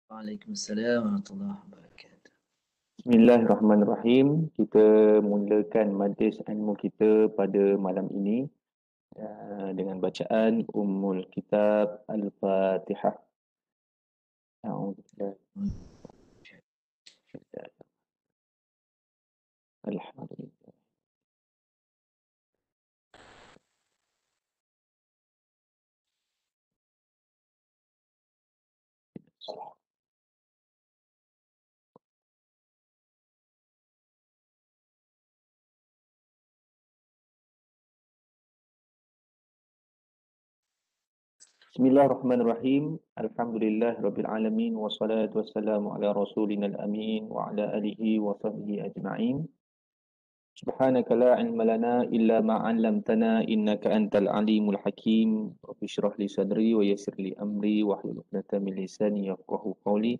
Waalaikumsalam warahmatullahi wabarakatuh. Bismillahirrahmanirrahim. Kita mulakan majlis ilmu kita pada malam ini dengan bacaan Ummul Kitab Al-Fatihah. Alhamdulillah. Bismillahirrahmanirrahim. Alhamdulillah Rabbil Alamin. Wassalatu wassalamu ala rasulina al-amin wa ala alihi wa sahbihi ajma'in. Subhanaka la ilma lana illa ma 'allamtana innaka antal alimul hakim. Rabbi shrah li sadri wa yassir li amri wahlul 'uqdatam min lisani yafqahu qawli.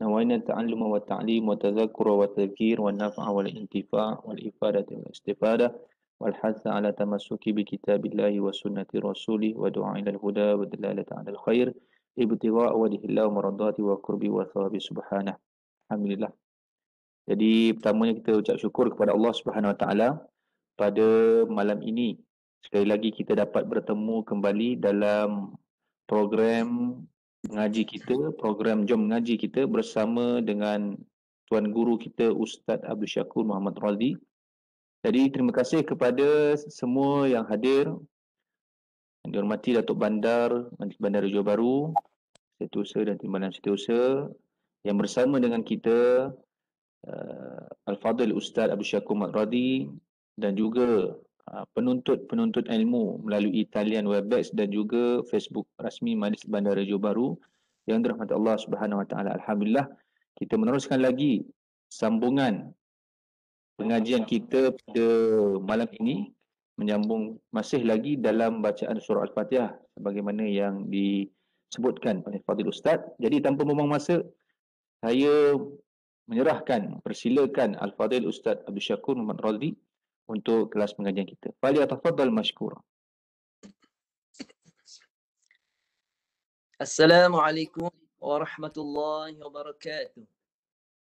نوينا التعلم والتعليم والتذكر والتذكير والنفع والانتفاع والإفادة والاستفادة والحث على تمسك بكتاب الله وسنة رسوله ودعاء إلى الهدى والدلالة على الخير ابتغاء وجه الله ومرضاته وقرب وثواب سبحانه. Alhamdulillah. Jadi pertamanya kita ucap syukur kepada Allah Subhanahu Wa Taala pada malam ini. Sekali lagi kita dapat bertemu kembali dalam program mengaji kita, program Jom Mengaji kita bersama dengan Tuan Guru kita Ustaz Abdul Syakur Muhammad Razi. Jadi terima kasih kepada semua yang hadir. Yang dihormati Datuk Bandar, Majlis Bandar Johor Bahru, Setiausaha dan Timbalan Setiausaha yang bersama dengan kita Al-Fadhil Ustaz Abdul Syakur Muhammad Razi dan juga penuntut-penuntut ilmu melalui talian Webex dan juga Facebook rasmi Majlis Bandar Johor Bahru yang dirahmati Allah Subhanahu Wa Taala. Alhamdulillah, kita meneruskan lagi sambungan pengajian kita pada malam ini, menyambung masih lagi dalam bacaan surah Al-Fatihah sebagaimana yang disebutkan oleh Fadil Ustaz. Jadi tanpa membuang masa, saya menyerahkan, persilakan Al-Fadil Ustaz Abdul Syakur Muhammad Razi untuk kelas pengajian kita. Falyatafaddal mashkura. Assalamualaikum warahmatullahi wabarakatuh.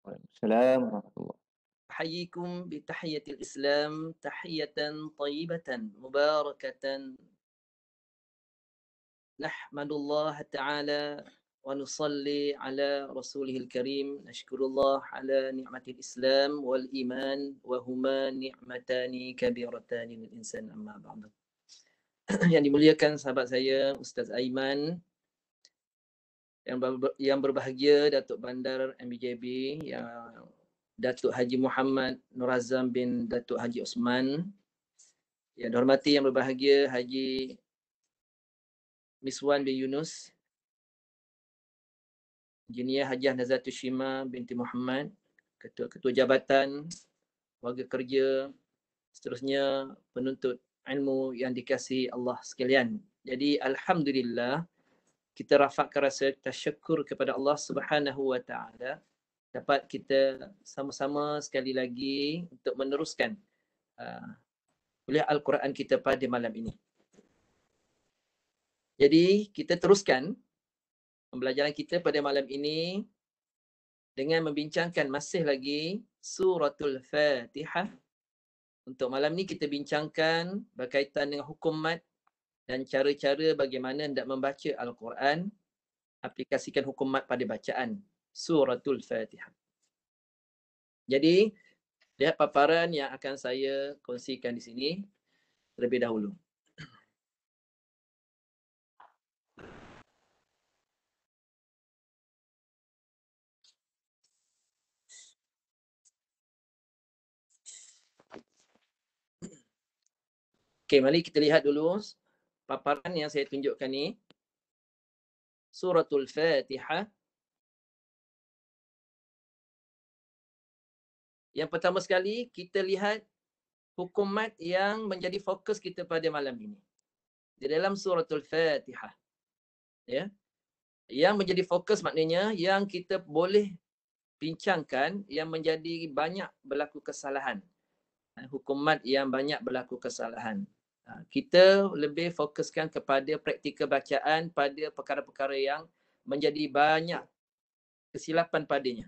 Waalaikumsalam warahmatullahi. أحييكم بتحية الإسلام تحية طيبة مباركة نحمد الله تعالى ونصلي على رسوله الكريم نشكر الله على نعمة الإسلام والإيمان وهما نعمتان كبيرتان للإنسان أما بعد. Yang dimuliakan sahabat saya Ustaz Aiman, yang berbahagia Datuk Bandar MBJB, yang Datuk Haji Muhammad Nur Azam bin Datuk Haji Osman, yang dihormati yang berbahagia Haji Miswan bin Yunus, Engineer Hajiah Nazatul Shima binti Muhammad, Ketua Jabatan, warga kerja, seterusnya penuntut ilmu yang dikasihi Allah sekalian. Jadi alhamdulillah kita rafakkan rasa tasyukur kepada Allah Subhanahu Wa Taala dapat kita sama-sama sekali lagi untuk meneruskan kuliah Al-Quran kita pada malam ini. Jadi kita teruskan pembelajaran kita pada malam ini dengan membincangkan masih lagi Suratul Fatihah. Untuk malam ni kita bincangkan berkaitan dengan hukum mat dan cara-cara bagaimana hendak membaca Al-Quran, aplikasikan hukum mat pada bacaan Suratul Fatihah. Jadi, lihat paparan yang akan saya kongsikan di sini terlebih dahulu. Okey, mari kita lihat dulu paparan yang saya tunjukkan ni. Suratul Fatihah. Yang pertama sekali, kita lihat hukum mat yang menjadi fokus kita pada malam ini. Di dalam Suratul Fatihah. Ya. Yang menjadi fokus maknanya yang kita boleh bincangkan yang menjadi banyak berlaku kesalahan. Hukum mat yang banyak berlaku kesalahan. Kita lebih fokuskan kepada praktikal bacaan pada perkara-perkara yang menjadi banyak kesilapan padanya.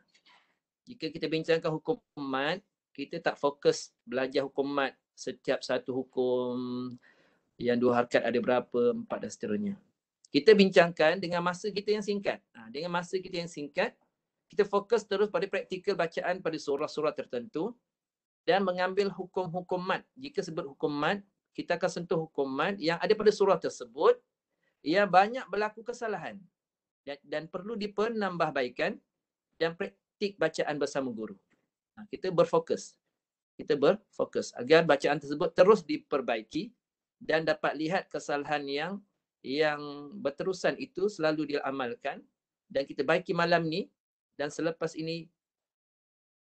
Jika kita bincangkan hukum mat, kita tak fokus belajar hukum mat setiap satu hukum yang 2 harakat ada berapa, 4 dan seterusnya. Kita bincangkan dengan masa kita yang singkat. Dengan masa kita yang singkat, kita fokus terus pada praktikal bacaan pada surah-surah tertentu dan mengambil hukum-hukum mat. Jika sebut hukum mat, kita akan sentuh hukum mat yang ada pada surah tersebut yang banyak berlaku kesalahan dan perlu dipenambahbaikan dan praktik bacaan bersama guru. Kita berfokus. Agar bacaan tersebut terus diperbaiki dan dapat lihat kesalahan yang berterusan itu selalu diamalkan dan kita baiki malam ni dan selepas ini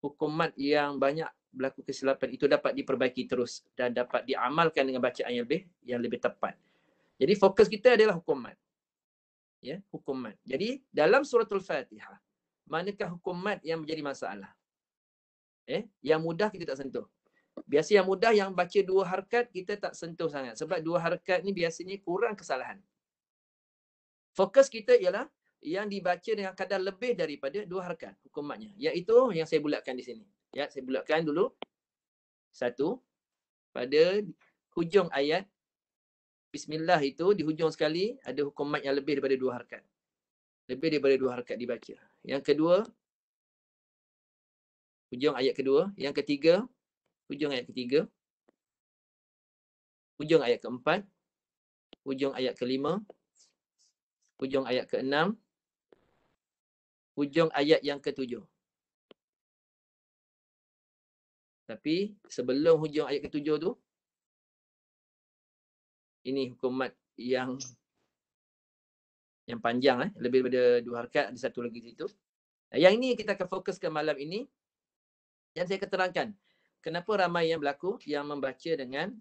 hukum mat yang banyak berlaku kesilapan itu dapat diperbaiki terus dan dapat diamalkan dengan bacaan yang lebih tepat. Jadi fokus kita adalah hukum mat. Ya, hukum mat. Jadi dalam suratul Fatihah, manakah hukum mat yang menjadi masalah? Yang mudah kita tak sentuh. Biasa yang mudah yang baca 2 harakat kita tak sentuh sangat sebab 2 harakat ni biasanya kurang kesalahan. Fokus kita ialah yang dibaca dengan kadar lebih daripada 2 harakat hukum matnya, iaitu yang saya bulatkan di sini. Ya, saya bulatkan dulu. 1, pada hujung ayat Bismillah itu di hujung sekali ada hukum mat yang lebih daripada 2 harakat. Lebih daripada 2 harakat dibaca. Yang kedua, hujung ayat kedua. Yang ketiga, hujung ayat ketiga. Hujung ayat keempat. Hujung ayat kelima. Hujung ayat keenam. Hujung ayat yang ketujuh. Tapi sebelum hujung ayat ketujuh tu, ini hukum mat yang panjang, lebih daripada 2 harakat, ada satu lagi situ. Yang ini kita akan fokuskan malam ini. Yang saya akan terangkan kenapa ramai yang membaca dengan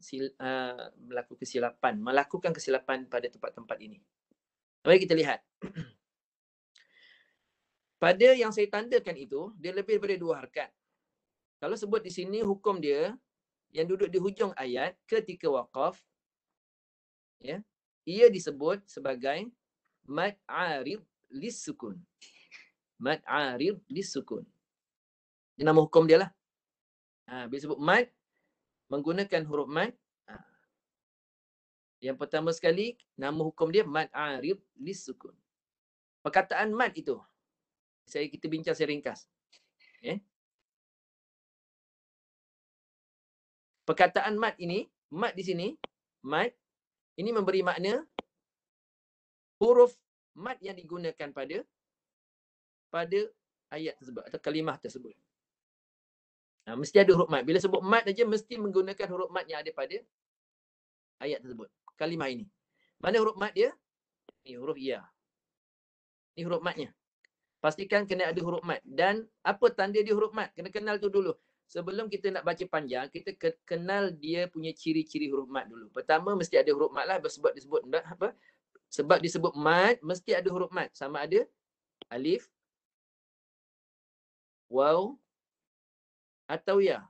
melakukan kesilapan pada tempat-tempat ini. Mari kita lihat. Pada yang saya tandakan itu, dia lebih daripada 2 harakat. Kalau sebut di sini hukum dia yang duduk di hujung ayat ketika waqaf, ya, ia disebut sebagai mad arid lis-sukun. Mad arid lis-sukun. Ini nama hukum dia lah. Bila sebut mad, menggunakan huruf mad. Yang pertama sekali, nama hukum dia mad arid lis-sukun. Perkataan mad itu, kita bincang secara ringkas. Perkataan mad ini, mad di sini, mad, ini memberi makna huruf mad yang digunakan pada ayat tersebut atau kalimah tersebut. Mesti ada huruf mad. Bila sebut mad saja mesti menggunakan huruf mad yang ada pada ayat tersebut. Kalimah ini. Mana huruf mad dia? Ni huruf ya. Ni huruf madnya. Pastikan kena ada huruf mad. Dan apa tanda dia huruf mad? Kena kenal tu dulu. Sebelum kita nak baca panjang, kita kenal dia punya ciri-ciri huruf mad dulu. Pertama mesti ada huruf mad lah sebab disebut apa? Sebab disebut mad mesti ada huruf mad. Sama ada alif, waw atau ya.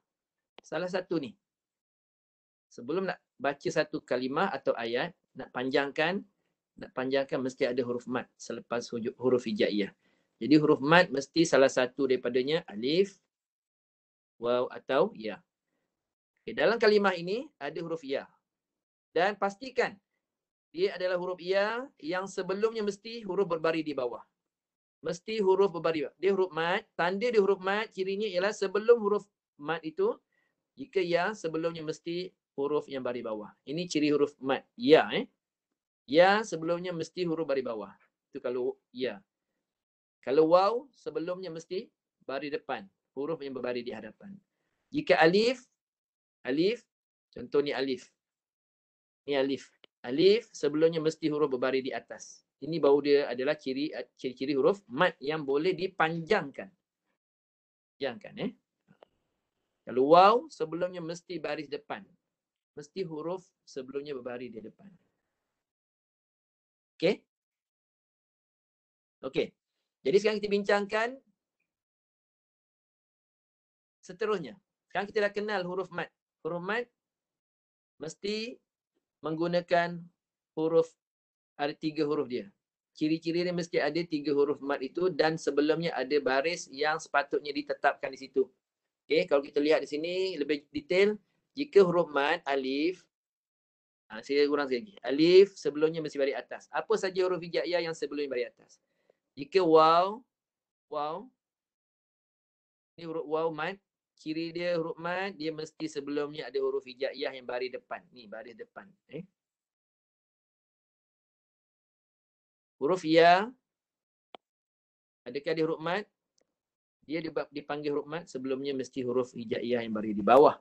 Salah satu ni. Sebelum nak baca satu kalimah atau ayat, nak panjangkan mesti ada huruf mad selepas huruf hijaiyah. Jadi huruf mad mesti salah satu daripadanya alif, waw atau ya. Dalam kalimah ini ada huruf ya. Dan pastikan dia adalah huruf ya yang sebelumnya mesti huruf berbaris di bawah. Mesti huruf berbaris. Dia huruf mad. Tanda dia huruf mad, cirinya ialah sebelum huruf mad itu, jika ya, sebelumnya mesti huruf yang baris bawah. Ini ciri huruf mad. Ya, Ya sebelumnya mesti huruf baris bawah. Itu kalau ya. Kalau waw, sebelumnya mesti baris depan. Huruf yang berbaris di hadapan. Jika alif, contoh ni alif. Ni alif. Alif sebelumnya mesti huruf berbaris di atas. Ini baru dia adalah ciri-ciri huruf mad yang boleh dipanjangkan. Kalau waw sebelumnya mesti baris depan. Mesti huruf sebelumnya berbaris di depan. Okey. Jadi sekarang kita bincangkan seterusnya. Sekarang kita dah kenal huruf mad. Huruf mad mesti menggunakan huruf, ada 3 huruf dia. ciri-ciri dia mesti ada 3 huruf mat itu dan sebelumnya ada baris yang sepatutnya ditetapkan di situ. Okey, kalau kita lihat di sini lebih detail, jika huruf mat alif, saya ulang sekali lagi. Alif sebelumnya mesti baris atas. Apa saja huruf hijaiyah yang sebelumnya baris atas? Jika waw, ni huruf waw mat, ciri dia huruf mat, dia mesti sebelumnya ada huruf hijaiyah yang baris depan. Ni baris depan. Huruf ya, adakah dia huruf mat? Dia dipanggil huruf mat, sebelumnya mesti huruf hijaiyah yang baris di bawah.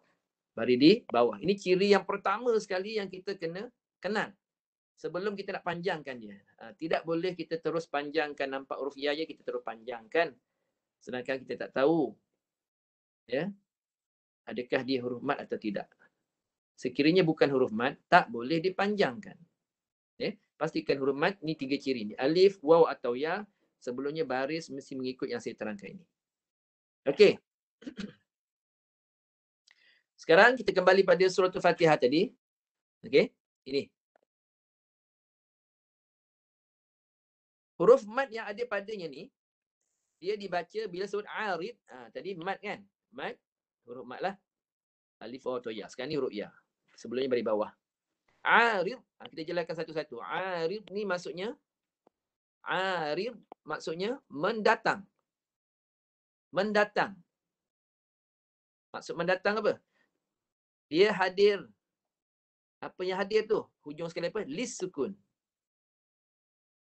Baris di bawah. Ini ciri yang pertama sekali yang kita kena kenal. Sebelum kita nak panjangkan dia. Tidak boleh kita terus panjangkan, nampak huruf ya je kita terus panjangkan. Sedangkan kita tak tahu. Ya. Adakah dia huruf mat atau tidak. Sekiranya bukan huruf mat, tak boleh dipanjangkan. Ya. Pastikan huruf mat ni 3 ciri ni. Alif, waw atau ya. Sebelumnya baris mesti mengikut yang saya terangkan ini. Okey. Sekarang kita kembali pada surah Al-Fatihah tadi. Okey. Ini. Huruf mat yang ada padanya ni, dia dibaca bila sebut arid. Tadi mat kan? Mat. Huruf mat lah. Alif, waw atau ya. Sekarang ni huruf ya. Sebelumnya baris bawah. Arid. Kita jelaskan satu-satu. Arid ni maksudnya, arid maksudnya mendatang. Mendatang. Maksud mendatang apa? Dia hadir. Apa yang hadir tu? Hujung sekali apa? Lis sukun.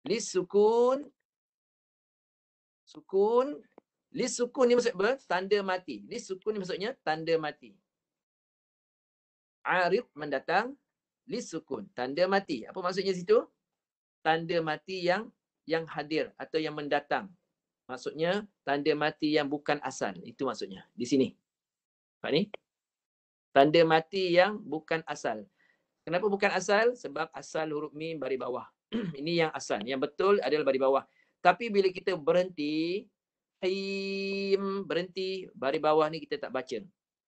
Lis sukun. Sukun. Lis sukun ni maksud apa? Tanda mati. Lis sukun ni maksudnya tanda mati. Arid mendatang. Lis sukun. Tanda mati. Apa maksudnya situ? Tanda mati yang hadir atau yang mendatang. Maksudnya tanda mati yang bukan asal. Itu maksudnya. Di sini. Nampak ni? Tanda mati yang bukan asal. Kenapa bukan asal? Sebab asal huruf mim baris bawah. Ini yang asal. Yang betul adalah baris bawah. Tapi bila kita berhenti, berhenti, baris bawah ni kita tak baca.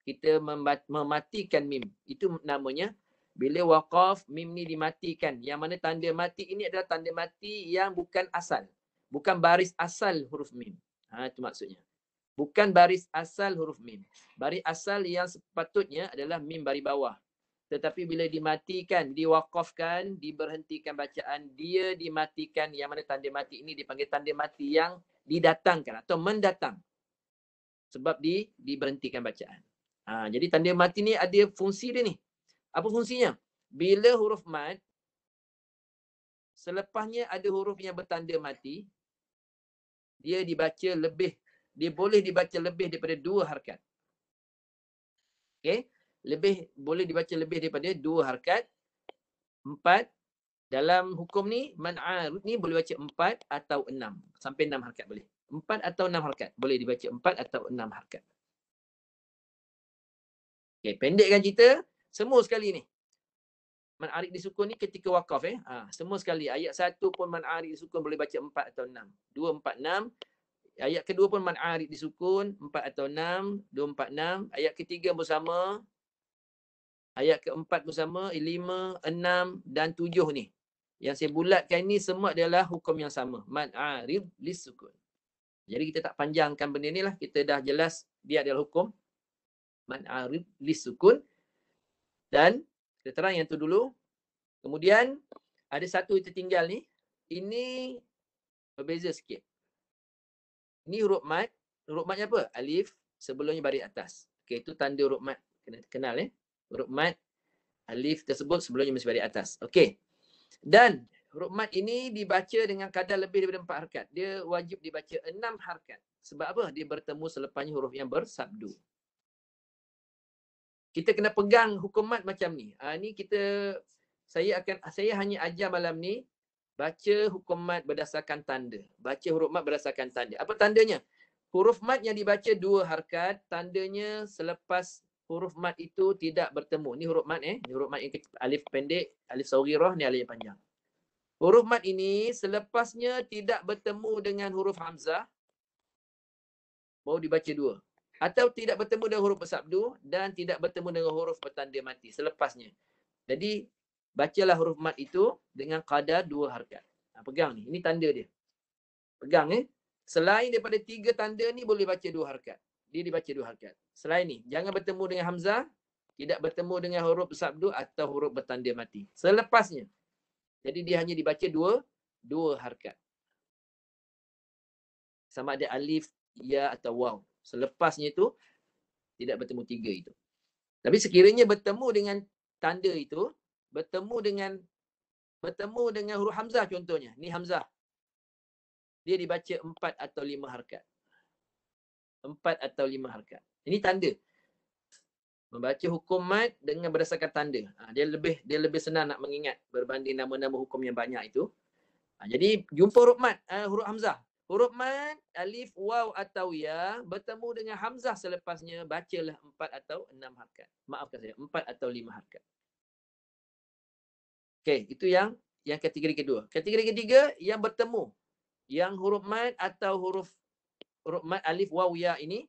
Kita mematikan mim. Itu namanya bila waqaf, mim ni dimatikan. Yang mana tanda mati ini adalah tanda mati yang bukan asal. Bukan baris asal huruf mim. Itu maksudnya. Bukan baris asal huruf mim. Baris asal yang sepatutnya adalah mim baris bawah. Tetapi bila dimatikan, diwakafkan, diberhentikan bacaan, dia dimatikan. Yang mana tanda mati ini dipanggil tanda mati yang didatangkan atau mendatang. Sebab diberhentikan bacaan. Jadi tanda mati ni ada fungsi dia ni. Apa fungsinya? Bila huruf mat, selepasnya ada huruf yang bertanda mati, dia dibaca lebih. Dia boleh dibaca lebih daripada 2 harakat. Okey? Boleh dibaca lebih daripada 2 harakat. 4. Dalam hukum ni, man'arud ni boleh baca 4 atau 6. Sampai 6 harakat boleh. 4 atau 6 harakat. Boleh dibaca 4 atau 6 harakat. Okey, pendekkan cerita, semua sekali ni. Man'arid disukun ni ketika wakaf. Semua sekali. Ayat 1 pun man'arid disukun boleh baca 4 atau 6. 2, 4, 6. Ayat kedua pun man'arid disukun 4 atau 6, 2, 4, 6. Ayat ketiga pun sama. Ayat keempat pun sama, 5, 6 dan 7 ni. Yang saya bulatkan ni semua adalah hukum yang sama. Man'arid disukun. Jadi kita tak panjangkan benda ni lah. Kita dah jelas dia adalah hukum man'arid disukun. Dan kita terang yang tu dulu. Kemudian ada satu yang tertinggal ni. Ini berbeza sikit. Ini huruf mat. Huruf matnya apa? Alif. Sebelumnya baris atas. Okey, itu tanda huruf mat. Kena kenal huruf mat. Alif tersebut sebelumnya mesti baris atas. Okey. Dan huruf mat ini dibaca dengan kadar lebih daripada 4 harakat. Dia wajib dibaca 6 harakat. Sebab apa? Dia bertemu selepasnya huruf yang bersabdu. Kita kena pegang hukum mat macam ni. Ni saya hanya ajar malam ni baca hukum mat berdasarkan tanda. Baca huruf mat berdasarkan tanda. Apa tandanya? Huruf mat yang dibaca 2 harakat, tandanya selepas huruf mat itu tidak bertemu. Ni huruf mat Ni huruf mat yang alif pendek, alif saghirah, ni alif yang panjang. Huruf mat ini selepasnya tidak bertemu dengan huruf hamzah, baru dibaca 2. Atau tidak bertemu dengan huruf bersabdu dan tidak bertemu dengan huruf bertanda mati selepasnya. Jadi bacalah huruf mat itu dengan qadar 2 harakat. Pegang ni. Ini tanda dia. Pegang Selain daripada 3 tanda ni boleh baca 2 harakat. Dia dibaca 2 harakat. Selain ni, jangan bertemu dengan hamzah, tidak bertemu dengan huruf bersabdu atau huruf bertanda mati. Selepasnya. Jadi dia hanya dibaca 2 harakat. Sama ada alif, ya atau waw. Selepasnya itu tidak bertemu 3 itu. Tapi sekiranya bertemu dengan tanda itu, bertemu dengan huruf hamzah contohnya. Ni hamzah. Dia dibaca 4 atau 5 harakat. 4 atau 5 harakat. Ini tanda. Membaca hukum mat dengan berdasarkan tanda. Dia lebih senang nak mengingat berbanding nama-nama hukum yang banyak itu. Jadi jumpa huruf mat, huruf hamzah. Huruf mat, alif, waw atau ya bertemu dengan hamzah selepasnya, bacalah 4 atau 6 harakat. Maafkan saya, 4 atau 5 harakat. Okey, itu yang kategori kedua. Kategori ketiga yang bertemu, yang huruf mat atau huruf mat alif, waw, ya ini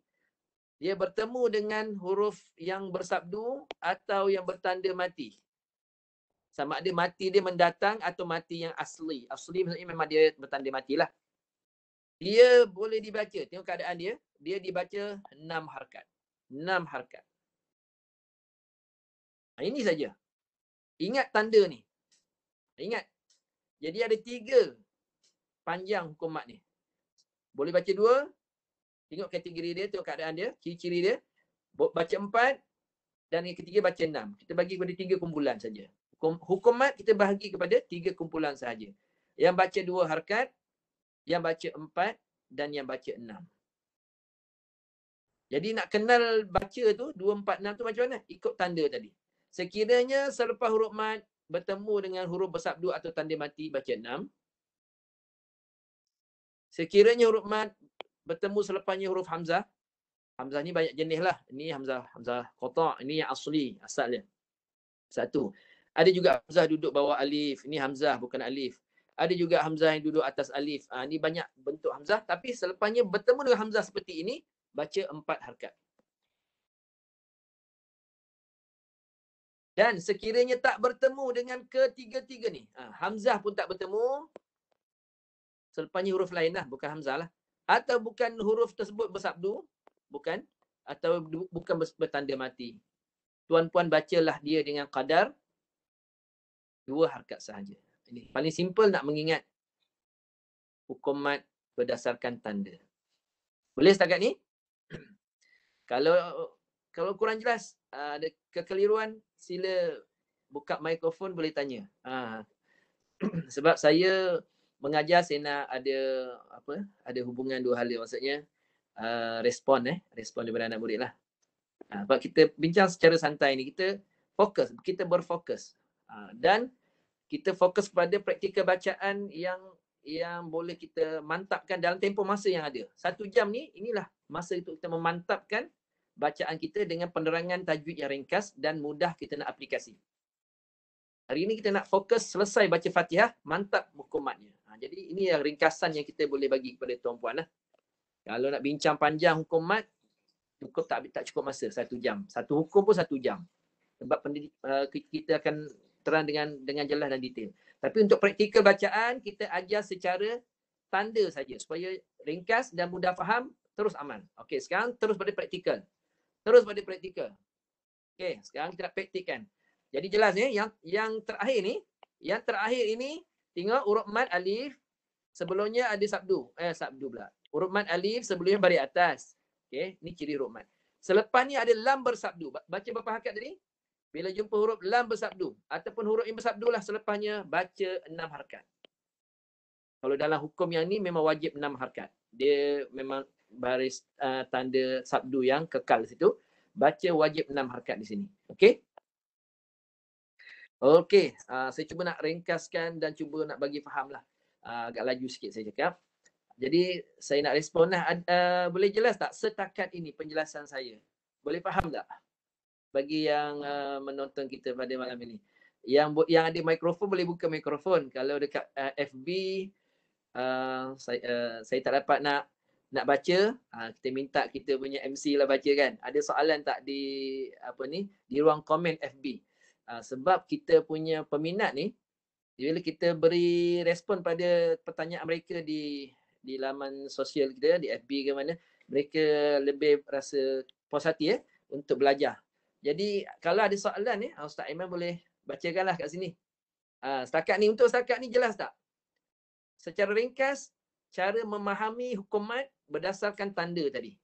dia bertemu dengan huruf yang bersabdu atau yang bertanda mati. Sama ada mati dia mendatang atau mati yang asli. Asli maksudnya memang dia bertanda matilah. Dia boleh dibaca. Tengok keadaan dia. Dia dibaca 6 harakat. 6 harakat. Ini saja. Ingat tanda ni. Ingat. Jadi ada 3 panjang hukum mat ni. Boleh baca 2. Tengok kategori dia, tengok keadaan dia, ciri-ciri dia. Baca 4 dan yang ketiga baca 6. Kita bagi kepada 3 kumpulan saja. Hukum mat kita bahagi kepada 3 kumpulan sahaja. Yang baca 2 harakat, yang baca 4 dan yang baca 6. Jadi nak kenal baca tu 2, 4, 6 tu macam mana? Ikut tanda tadi. Sekiranya selepas huruf mat bertemu dengan huruf bersabdu atau tanda mati, baca 6. Sekiranya huruf mat bertemu selepasnya huruf hamzah. Hamzah ni banyak jenis lah. Ini hamzah qata', ini yang asli, asal dia. 1. Ada juga hamzah duduk bawah alif. Ini hamzah bukan alif. Ada juga hamzah yang duduk atas alif. Ini banyak bentuk hamzah. Tapi selepasnya bertemu dengan hamzah seperti ini, baca 4 harakat. Dan sekiranya tak bertemu dengan ketiga-tiga ni, hamzah pun tak bertemu, selepasnya huruf lain lah, bukan hamzah lah. Atau bukan huruf tersebut bersabdu, bukan. Atau bukan bertanda mati. Tuan-puan bacalah dia dengan qadar 2 harakat sahaja. Ini paling simple nak mengingat hukum mat berdasarkan tanda. Boleh setakat ni? Kalau kurang jelas, ada kekeliruan, sila buka mikrofon boleh tanya. Sebab saya mengajar, saya nak ada hubungan 2 hal dia. Maksudnya respon daripada anak murid lah. Sebab kita bincang secara santai ni, kita berfokus. Dan kita fokus pada praktikal bacaan yang boleh kita mantapkan dalam tempoh masa yang ada. 1 jam ni, inilah masa untuk kita memantapkan bacaan kita dengan penerangan tajwid yang ringkas dan mudah kita nak aplikasi. Hari ini kita nak fokus selesai baca Fatihah, mantap hukum matnya. Jadi ini yang ringkasan yang kita boleh bagi kepada tuan-puan lah. Kalau nak bincang panjang hukum mat, tak cukup masa 1 jam. Satu hukum pun 1 jam. Sebab kita akan terang dengan jelas dan detail. Tapi untuk praktikal bacaan, kita ajar secara tanda saja supaya ringkas dan mudah faham, terus aman. Okey, sekarang terus pada praktikal. Okey, sekarang kita nak praktikkan. Jadi jelas yang terakhir ini tengok huruf mat alif, sebelumnya ada sabdu pula. Huruf mat alif sebelumnya baris atas. Okey, ni ciri huruf mat. Selepas ni ada lam bersabdu. Baca berapa harakat tadi? Bila jumpa huruf lam bersabdu ataupun huruf yang bersabdu lah, selepasnya baca 6 harakat. Kalau dalam hukum yang ni memang wajib 6 harakat. Dia memang baris tanda sabdu yang kekal situ. Baca wajib 6 harakat di sini. Okey? Okey, saya cuba nak ringkaskan dan cuba nak bagi faham lah. Agak laju sikit saya cakap. Jadi saya nak respon lah. Boleh jelas tak setakat ini penjelasan saya? Boleh faham tak? Bagi yang menonton kita pada malam ini. Yang ada mikrofon boleh buka mikrofon. Kalau dekat FB saya tak dapat nak baca, kita minta kita punya MC lah baca kan. Ada soalan tak di ruang komen FB? Sebab kita punya peminat ni Bila kita beri respon pada pertanyaan mereka di laman sosial kita, di FB ke mana, mereka lebih rasa puas hati untuk belajar. Jadi kalau ada soalan Ustaz Aiman boleh bacakanlah kat sini. Setakat ni jelas tak? Secara ringkas, cara memahami hukumat berdasarkan tanda tadi.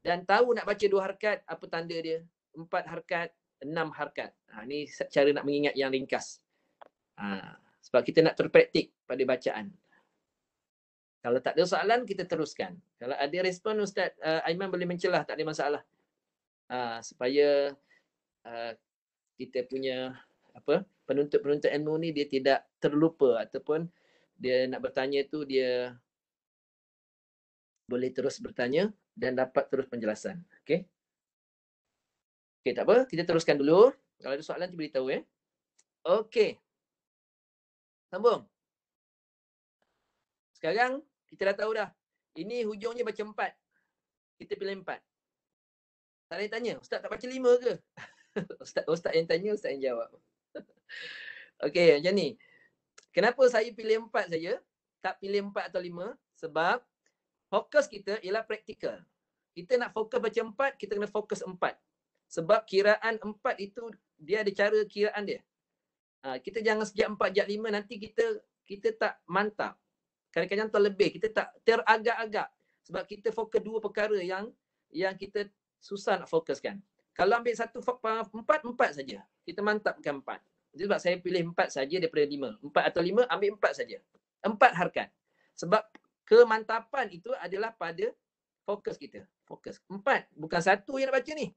Dan tahu nak baca 2 harakat, apa tanda dia? 4 harakat, 6 harakat. Ni cara nak mengingat yang ringkas. Sebab kita nak terpraktik pada bacaan. Kalau tak ada soalan, kita teruskan. Kalau ada respon, Ustaz Aiman boleh mencelah, tak ada masalah. Supaya kita punya penuntut-penuntut ilmu ni dia tidak terlupa ataupun dia nak bertanya tu dia boleh terus bertanya dan dapat terus penjelasan. Okey? Okey, tak apa. Kita teruskan dulu. Kalau ada soalan, kita beritahu Okey. Sambung. Sekarang kita dah tahu dah. Ini hujungnya baca 4. Kita pilih 4. Tak ada yang tanya, Ustaz tak baca 5 ke? Ustaz yang tanya, Ustaz yang jawab. Okey, macam ni. Kenapa saya pilih 4 saja? Tak pilih 4 atau 5? Sebab fokus kita ialah praktikal. Kita nak fokus baca 4, kita kena fokus 4. Sebab kiraan 4 itu, dia ada cara kiraan dia. Kita jangan sejak 4, sejak 5, nanti kita tak mantap. Kadang-kadang terlebih, kita tak teragak-agak. Sebab kita fokus 2 perkara yang kita susah nak fokuskan. Kalau ambil 4 saja. Kita mantapkan 4. Sebab saya pilih 4 saja daripada 5. 4 atau 5, ambil 4 saja. 4 harakat. Sebab kemantapan itu adalah pada fokus kita. Fokus. 4. Bukan 1 yang nak baca ni.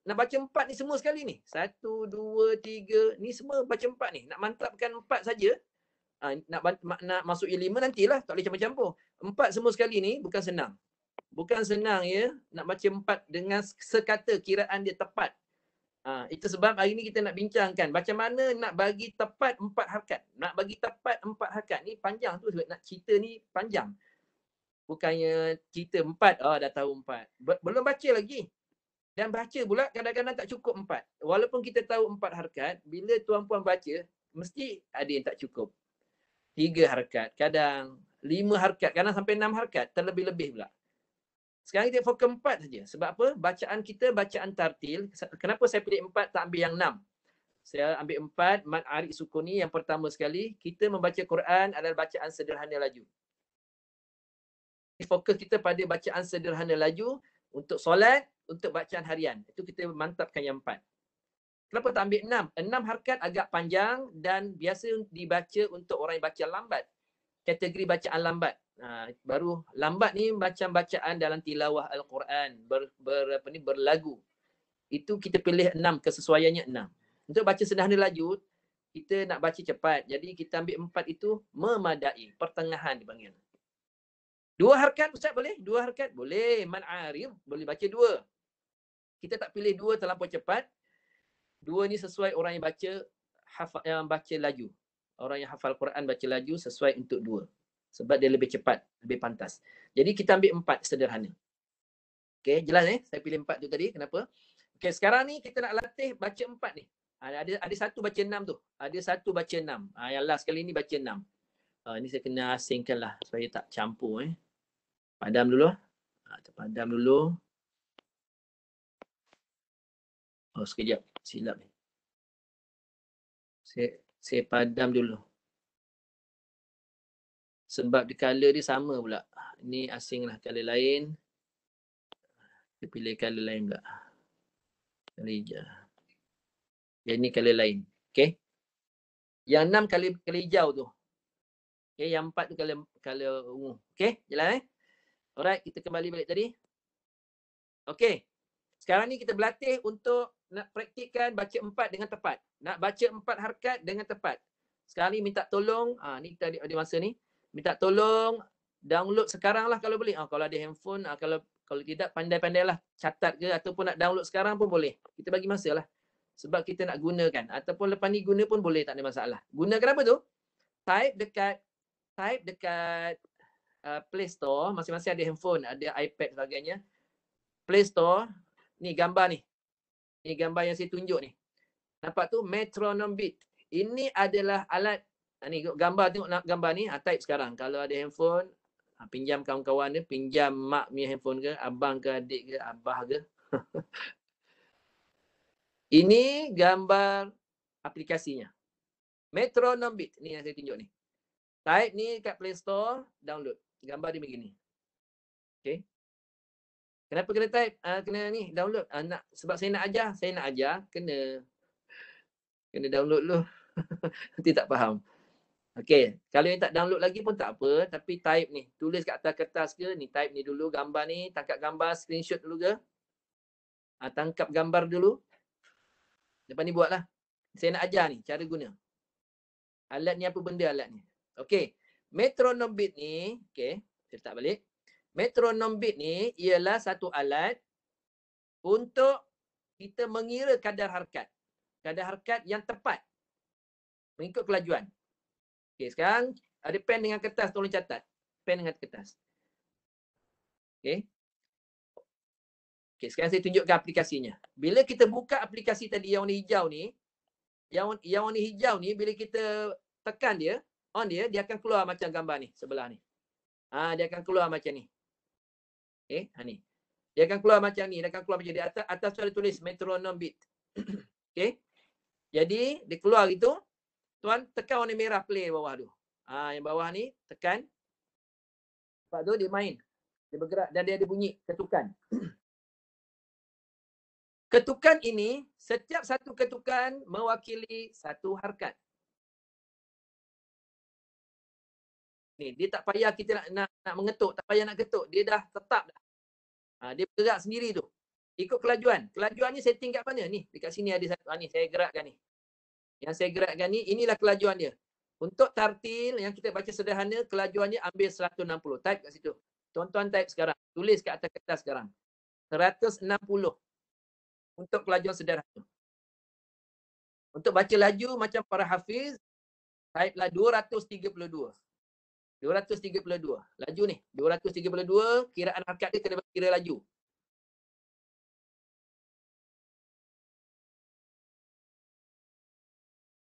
Nak baca 4 ni semua sekali ni. 1, 2, 3. Ni semua baca 4 ni. Nak mantapkan 4 saja. Nak masuk 5 nantilah. Tak boleh campur-campur. 4 semua sekali ni bukan senang. Bukan senang nak baca 4 dengan sekata kiraan dia tepat. Itu sebab hari ni kita nak bincangkan macam mana nak bagi tepat 4 harakat. Nak bagi tepat 4 harakat ni panjang tu, nak cerita ni panjang. Bukannya cerita 4, dah tahu 4. Belum baca lagi. Dan baca pula kadang-kadang tak cukup 4. Walaupun kita tahu 4 harakat, bila tuan-puan baca, mesti ada yang tak cukup. 3 harakat, kadang 5 harakat, kadang sampai 6 harakat, terlebih-lebih pula. Sekarang kita fokus 4 saja. Sebab apa? Bacaan kita bacaan tartil. Kenapa saya pilih 4 tak ambil yang 6? Saya ambil 4 mad arid sukuni. Yang pertama sekali, kita membaca Quran adalah bacaan sederhana laju. Fokus kita pada bacaan sederhana laju untuk solat, untuk bacaan harian. Itu kita mantapkan yang 4. Kenapa tak ambil 6? 6 harakat agak panjang dan biasa dibaca untuk orang yang baca lambat. Kategori bacaan lambat. Baru lambat ni macam bacaan dalam tilawah Al-Quran, berlagu. Itu kita pilih 6, kesesuaiannya 6. Untuk baca sederhana laju, kita nak baca cepat. Jadi kita ambil 4 itu memadai, pertengahan dipanggil. 2 harakat Ustaz boleh? 2 harakat boleh. Man arid boleh baca 2. Kita tak pilih 2 terlampau cepat. 2 ni sesuai orang yang baca laju. Orang yang hafal Quran baca laju sesuai untuk 2. Sebab dia lebih cepat, lebih pantas. Jadi kita ambil 4 sederhana. Okey, jelas Saya pilih 4 tu tadi. Kenapa? Okey, sekarang ni kita nak latih baca 4 ni. Ada satu baca 6 tu. Ada satu baca 6. Yang last kali ni baca 6. Ni saya kena asingkan lah supaya tak campur Padam dulu. Padam dulu. Sekejap. Silap ni. Saya padam dulu. Sebab color dia sama pula. Ini asing lah color lain. Kita pilih color lain pula. Color hijau. Ini color lain. Okay. Yang 6 color hijau tu. Okay. Yang 4 tu color ungu. Okay. Jelas Alright. Kita kembali balik tadi. Okay. Sekarang ni kita berlatih untuk nak praktikkan baca 4 dengan tepat. Nak baca 4 harakat dengan tepat. Sekarang ni minta tolong. Ni kita ada masa ni. Minta tolong download sekarang lah kalau boleh. Kalau ada handphone, kalau tidak pandai-pandailah catat ke ataupun nak download sekarang pun boleh. Kita bagi masa lah. Sebab kita nak gunakan. Ataupun lepas ni guna pun boleh, tak ada masalah. Gunakan apa tu? Type dekat Play Store. Masing-masing ada handphone, ada iPad sebagainya. Play Store. Ni gambar ni. Ni gambar yang saya tunjuk ni. Nampak tu? Metronome Beat. Ini adalah alat Ni gambar, tengok gambar ni, type sekarang. Kalau ada handphone, pinjam kawan-kawan dia, pinjam mak punya handphone ke, abang ke, adik ke, abah ke. Ini gambar aplikasinya. Metronom Beat. Ni yang saya tunjuk ni. Type ni kat Play Store, download. Gambar dia begini. Okay. Kenapa kena type? Kena ni, download. Sebab saya nak ajar, kena download dulu. Nanti tak faham. Okey, kalau yang tak download lagi pun tak apa, tapi type ni, tulis kat atas kertas ke, ni type ni dulu gambar ni, tangkap gambar, screenshot dulu ke. Tangkap gambar dulu. Lepas ni buatlah. Saya nak ajar ni, cara guna. Alat ni apa benda alat ni? Okey, Metronom Beat ni, okey, saya letak balik. Metronom Beat ni ialah satu alat untuk kita mengira kadar harkat. Kadar harkat yang tepat mengikut kelajuan. Okey, sekarang ada pen dengan kertas, tolong catat. Pen dengan kertas. Okey. Okey, sekarang saya tunjukkan aplikasinya. Bila kita buka aplikasi tadi yang warna hijau ni, yang warna hijau ni bila kita tekan dia, on dia akan keluar macam gambar ni sebelah ni. Dia akan keluar macam ni. Okey, ni. Dia akan keluar macam ni, dia akan keluar macam ni. Atas tu ada tulis Metronom Beat. Okey. Jadi dia keluar gitu, tuan tekan warna merah play bawah tu. Yang bawah ni tekan. Lepas tu dia main. Dia bergerak dan dia ada bunyi ketukan. Ketukan ini, setiap satu ketukan mewakili satu harkat. Ni, dia tak payah kita nak mengetuk, tak payah nak ketuk. Dia dah tetap dah. Dia bergerak sendiri tu. Ikut kelajuan. Kelajuannya setting kat mana? Ni, dekat sini ada satu. Ni, saya gerakkan ni. Yang saya gerakkan ni, inilah kelajuan dia. Untuk tartil yang kita baca sederhana, kelajuannya ambil 160. Type kat situ. Tuan-tuan type sekarang. Tulis kat atas kertas sekarang. 160. Untuk kelajuan sederhana. Untuk baca laju macam para hafiz, type lah 232. 232. Laju ni. 232. Kiraan harkat dia kena kira laju.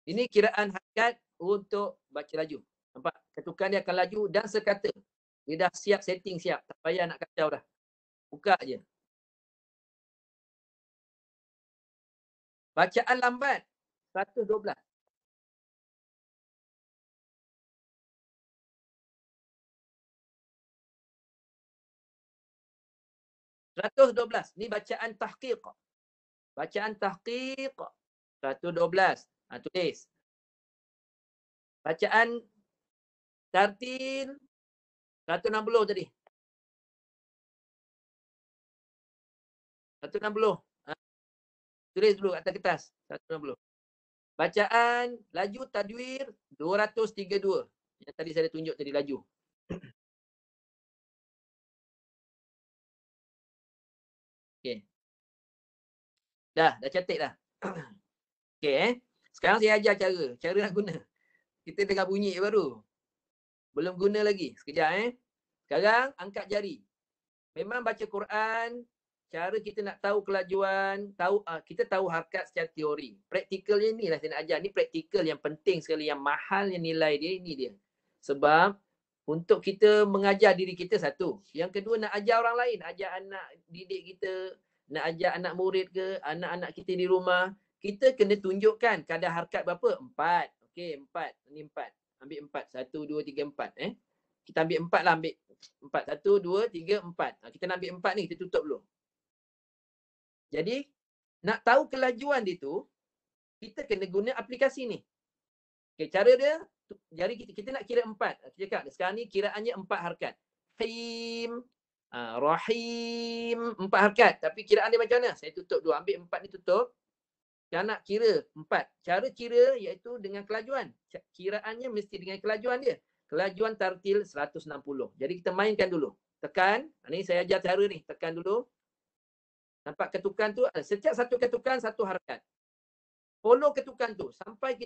Ini kiraan harkat untuk baca laju. Nampak? Ketukan dia akan laju dan sekata. Dia dah siap setting, siap. Tak payah nak kacau dah. Buka je. Bacaan lambat. 112. 112. Ni bacaan tahqiq. Bacaan tahqiq. 112. Tulis. Bacaan tartil 160 tadi. 160. Tulis dulu atas kertas. 160. Bacaan laju tadwir 232. Yang tadi saya tunjuk tadi laju. Okey. Dah cantik dah. Okey Sekarang saya ajar cara nak guna. Kita dengar bunyi baru. Belum guna lagi. Sekejap Sekarang angkat jari. Memang baca Quran, cara kita nak tahu kelajuan, kita tahu harkat secara teori. Praktikalnya inilah saya nak ajar. Ni praktikal yang penting sekali, yang mahal yang nilai dia, ini dia. Sebab untuk kita mengajar diri kita satu. Yang kedua nak ajar orang lain, ajar anak didik kita, nak ajar anak murid ke, anak-anak kita di rumah. Kita kena tunjukkan kadar harkat berapa? 4. Okey, 4. Ini 4. Ambil 4. 1, 2, 3, 4. Kita ambil 4 lah. Ambil 4. 1, 2, 3, 4. Kita nak ambil 4 ni. Kita tutup dulu. Jadi, nak tahu kelajuan dia tu, kita kena guna aplikasi ni. Okay, cara dia, jari kita nak kira 4. Kita cakap, sekarang ni kiraannya 4 harkat. Him, Rahim, 4 harkat. Tapi kiraan dia macam mana? Saya tutup dulu. Ambil 4 ni tutup. Saya nak kira 4. Cara kira iaitu dengan kelajuan. Kiraannya mesti dengan kelajuan dia. Kelajuan tartil 160. Jadi kita mainkan dulu. Tekan. Ni saya ajar cara ni. Tekan dulu. Nampak ketukan tu? Setiap satu ketukan, satu harkat. Follow ketukan tu. Sampai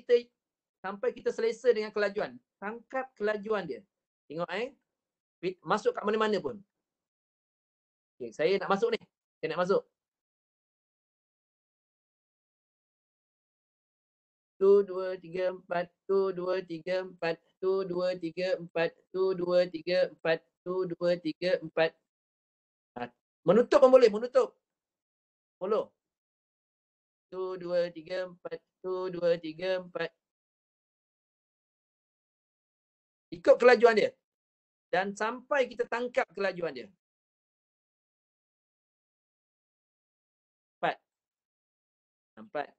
kita selesa dengan kelajuan. Tangkap kelajuan dia. Tengok masuk kat mana-mana pun. Okay, saya nak masuk ni. Saya nak masuk. Tu, dua, tiga, empat. Tu, dua, tiga, empat. Tu, dua, tiga, empat. Tu, dua, tiga, empat. Tu, dua, tiga, empat. Menutup pun boleh, menutup. Follow. Tu, dua, tiga, empat. Tu, dua, tiga, empat. Ikut kelajuan dia. Dan sampai kita tangkap kelajuan dia. 4. Nampak?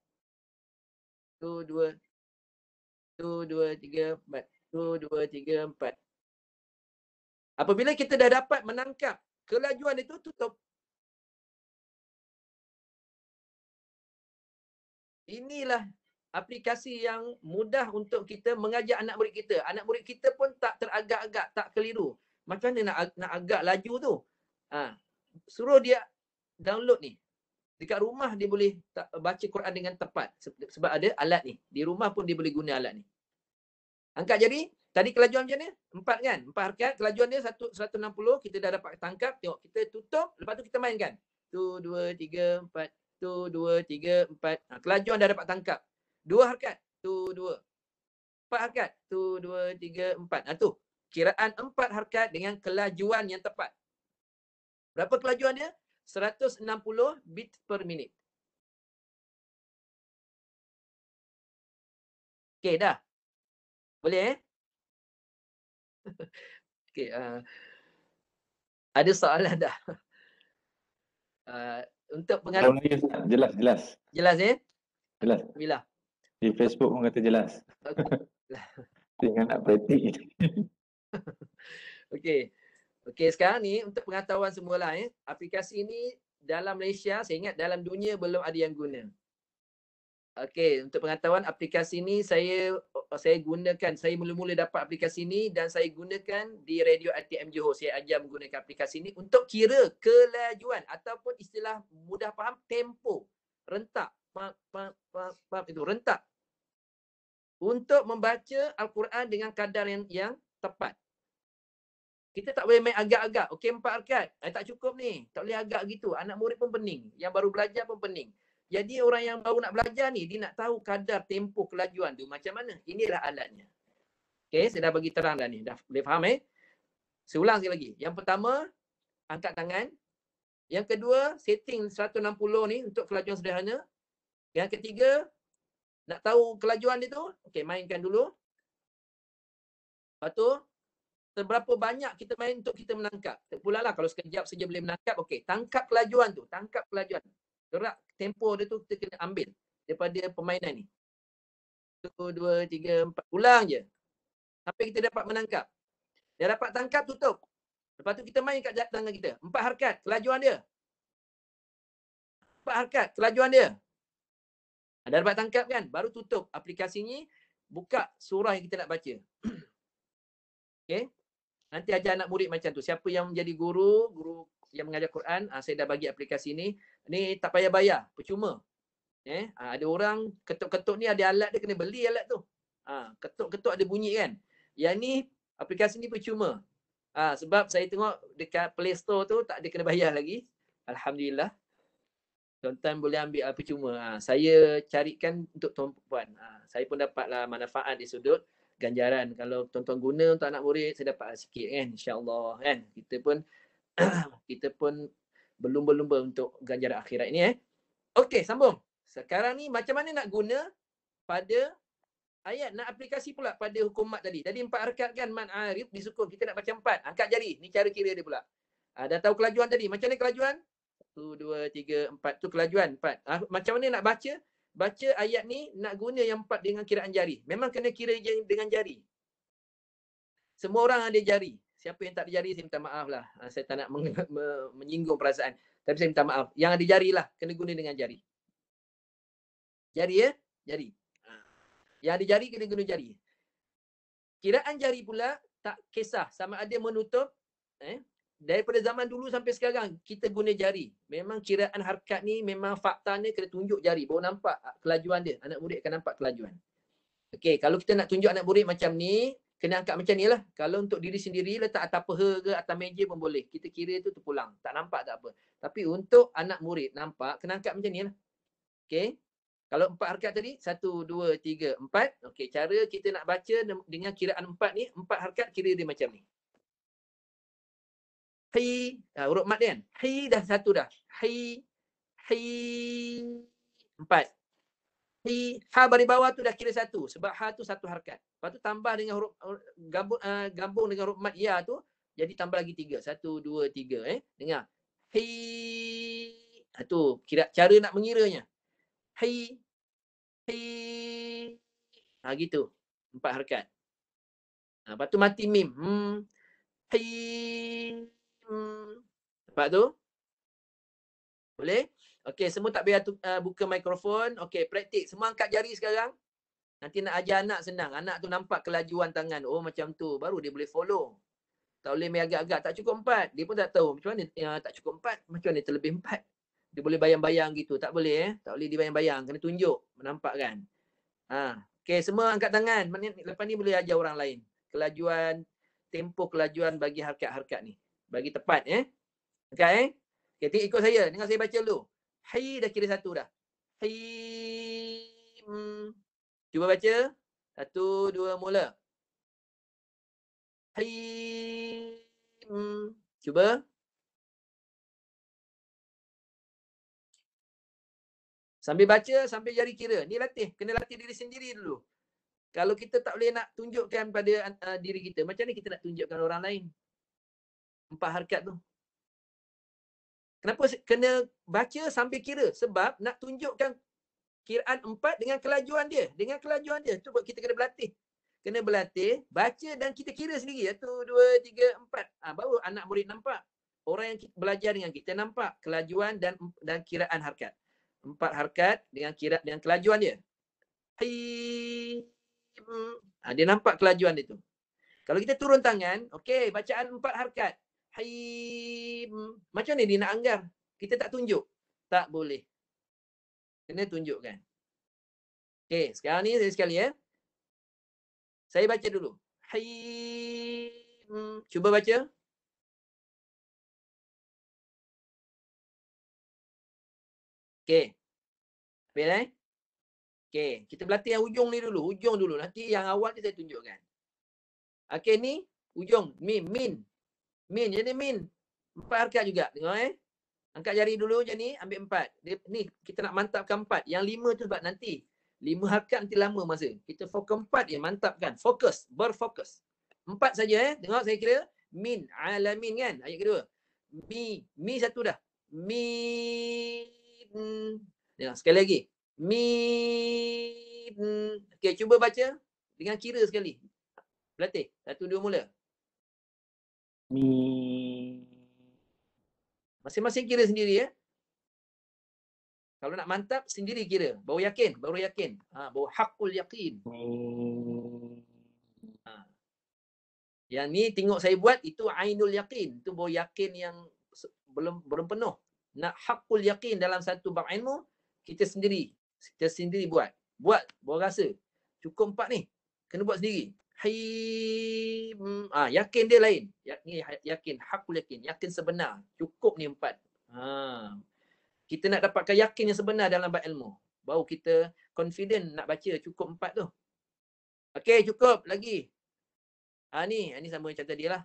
Tu, dua. Tu, dua, tiga, empat. Tu, dua, tiga, empat. Apabila kita dah dapat menangkap kelajuan itu, tutup. Inilah aplikasi yang mudah untuk kita mengajar anak murid kita. Anak murid kita pun tak teragak-agak, tak keliru. Macam mana nak agak laju tu? Suruh dia download ni. Dekat rumah dia boleh baca Quran dengan tepat. Sebab ada alat ni. Di rumah pun dia boleh guna alat ni. Angkat jari. Tadi kelajuan macam mana? 4 kan? 4 harkat. Kelajuan dia 160. Kita dah dapat tangkap. Tengok. Kita tutup. Lepas tu kita mainkan. 1, 2, 3, 4. 1, 2, 3, 4. Kelajuan dah dapat tangkap. 2 harkat. 1, 2. 4 harkat. 1, 2, 3, 4. Tu. Kiraan 4 harkat dengan kelajuan yang tepat. Berapa kelajuan dia? 160 bit per minit. Okey dah. Boleh Okey, ada soalan dah. Untuk Kalau Melayu, jelas. Jelas Jelas. Alhamdulillah. Di Facebook pun kata jelas. Tinggal nak praktik. Okey. Okey, sekarang ni untuk pengetahuan semualah aplikasi ini dalam Malaysia, saya ingat dalam dunia belum ada yang guna. Okey, untuk pengetahuan aplikasi ini saya gunakan, saya mula-mula dapat aplikasi ini dan saya gunakan di Radio RTM Johor. Saya ajar menggunakan aplikasi ini untuk kira kelajuan ataupun istilah mudah faham, tempo, rentak. Itu rentak. Untuk membaca Al-Quran dengan kadar yang tepat. Kita tak boleh main agak-agak. Okey, 4 harkat. Tak cukup ni. Tak boleh agak gitu. Anak murid pun pening. Yang baru belajar pun pening. Jadi orang yang baru nak belajar ni, dia nak tahu kadar tempoh kelajuan tu macam mana. Inilah alatnya. Okey, saya dah bagi terang dah ni. Dah boleh faham Saya ulang sekali lagi. Yang pertama, angkat tangan. Yang kedua, setting 160 ni untuk kelajuan sederhana. Yang ketiga, nak tahu kelajuan dia tu, okey, mainkan dulu. Lepas tu, seberapa banyak kita main untuk kita menangkap. Pula lah kalau sekejap saja boleh menangkap, okey, tangkap kelajuan tu, tangkap kelajuan. Gerak tempo dia tu kita kena ambil daripada permainan ni. 1, 2, 3, 4. Ulang je. Sampai kita dapat menangkap. Dah dapat tangkap, tutup. Lepas tu kita main kat tangan kita. 4 harkat, kelajuan dia. 4 harkat, kelajuan dia. Dah dapat tangkap kan? Baru tutup aplikasi ni, buka surah yang kita nak baca. Okey. Nanti ajar anak murid macam tu. Siapa yang menjadi guru yang mengajar Quran, saya dah bagi aplikasi ni. Ni tak payah bayar, percuma. Ada orang ketuk-ketuk ni ada alat dia, kena beli alat tu. Ketuk-ketuk ada bunyi kan. Yang ni aplikasi ni percuma. Sebab saya tengok dekat Play Store tu tak ada kena bayar lagi. Alhamdulillah. Tuan-tuan boleh ambil percuma. Saya carikan untuk tuan-puan. Saya pun dapatlah manfaat di sudut ganjaran. Kalau tuan-tuan guna untuk anak murid, saya dapat sikit kan, insya-Allah kan. Kita pun berlumba-lumba untuk ganjaran akhirat ini Okey, sambung. Sekarang ni macam mana nak guna pada ayat, nak aplikasi pula pada hukum mat tadi. Tadi 4 harkat kan, mat arif disukun. Kita nak baca 4. Angkat jari. Ni cara kira dia pula. Dah tahu kelajuan tadi. Macam mana kelajuan? 1, 2, 3, 4. Tu kelajuan 4. Macam mana nak baca? Baca ayat ni nak guna yang 4 dengan kiraan jari. Memang kena kira dengan jari. Semua orang ada jari. Siapa yang tak ada jari, saya minta maaf lah. Saya tak nak menyinggung perasaan. Tapi saya minta maaf. Yang ada jari lah, kena guna dengan jari. Jari Jari. Yang ada jari, kena guna jari. Kiraan jari pula, tak kisah sama ada menutup. Daripada zaman dulu sampai sekarang, kita guna jari. Memang kiraan harkat ni, memang faktanya kena tunjuk jari. Baru nampak kelajuan dia. Anak murid akan nampak kelajuan. Okey, kalau kita nak tunjuk anak murid macam ni, kena angkat macam ni lah. Kalau untuk diri sendiri, letak atas peha ke atas meja pun boleh. Kita kira tu terpulang. Tak nampak tak apa. Tapi untuk anak murid nampak, kena angkat macam ni lah. Okey. Kalau 4 harakat tadi, 1, 2, 3, 4. Okey, cara kita nak baca dengan kiraan 4 ni, 4 harakat kira dia macam ni. Hi, huruf mat dia kan. Hi dah 1 dah. Hi, hi, 4. Hi, ha baris bawah tu dah kira 1 sebab ha tu 1 harakat. Lepas tu tambah dengan huruf gabung dengan huruf mat ya tu jadi tambah lagi 3. 1, 2, 3 Dengar. Hi. Tu kira cara nak mengiranya. Hi, hi. Gitu. 4 harakat. Lepas tu mati mim. Hi. Nampak tu? Boleh? Okey, semua tak payah buka mikrofon. Okey, praktik. Semua angkat jari sekarang. Nanti nak ajar anak senang. Anak tu nampak kelajuan tangan. Oh, macam tu. Baru dia boleh follow. Tak boleh main agak-agak. Tak cukup 4. Dia pun tak tahu. Macam mana tak cukup 4? Macam mana terlebih 4? Dia boleh bayang-bayang gitu. Tak boleh Tak boleh dibayang-bayang. Kena tunjuk. Nampak kan? Okey, semua angkat tangan. Lepas ni boleh ajar orang lain. Kelajuan, tempoh kelajuan bagi harakat-harakat ni. Bagi tepat. Angkat Okey, ikut saya. Dengar saya baca dulu. Hai dah kira 1 dah. Hai. Cuba baca. 1, 2, mula. Hai. Cuba. Sambil baca, sambil jari kira. Ni latih. Kena latih diri sendiri dulu. Kalau kita tak boleh nak tunjukkan pada diri kita, macam ni kita nak tunjukkan orang lain? 4 harakat tu. Kenapa kena baca sambil kira? Sebab nak tunjukkan kiraan 4 dengan kelajuan dia. Dengan kelajuan dia. Tu kita kena berlatih. Kena berlatih, baca dan kita kira sendiri. 1, 2, 3, 4. Baru anak murid nampak. Orang yang belajar dengan kita nampak kelajuan dan kiraan harakat. 4 harakat dengan kelajuan dia. Dia nampak kelajuan dia tu. Kalau kita turun tangan, okey, bacaan 4 harakat. Macam ni dia nak anggar? Kita tak tunjuk. Tak boleh. Kena tunjukkan. Okey, sekarang ni sekali Saya baca dulu. Cuba baca. Okey. Habis Okey, kita berlatih yang ujung ni dulu. Ujung dulu. Nanti yang awal ni saya tunjukkan. Okey, ni ujung. Min. Jadi min. 4 harakat juga. Tengok Angkat jari dulu macam ni, ambil 4. Ni kita nak mantapkan 4. Yang 5 tu sebab nanti 5 harakat nanti lama masa. Kita fokus 4 je, mantapkan. Fokus, berfokus. 4 saja Tengok saya kira. Min, alamin kan? Ayat kedua. Mi 1 dah. Tengok sekali lagi. Okey, cuba baca dengan kira sekali. Berlatih. 1, 2 mula. Mi. Masing-masing kira sendiri Kalau nak mantap, sendiri kira. Baru yakin. Baru hakul yakin. Yang ni tengok saya buat, itu ainul yakin. Itu baru yakin yang belum penuh. Nak hakul yakin dalam satu bab ilmu, kita sendiri buat. Baru rasa. Cukup 4 ni. Kena buat sendiri. Yakin dia lain. Yakin. Hakul yakin. Yakin sebenar. Cukup ni 4. Kita nak dapatkan yakin yang sebenar dalam bab ilmu. Baru kita confident nak baca cukup 4 tu. Okey, cukup. Lagi. Ni sama macam tadi lah.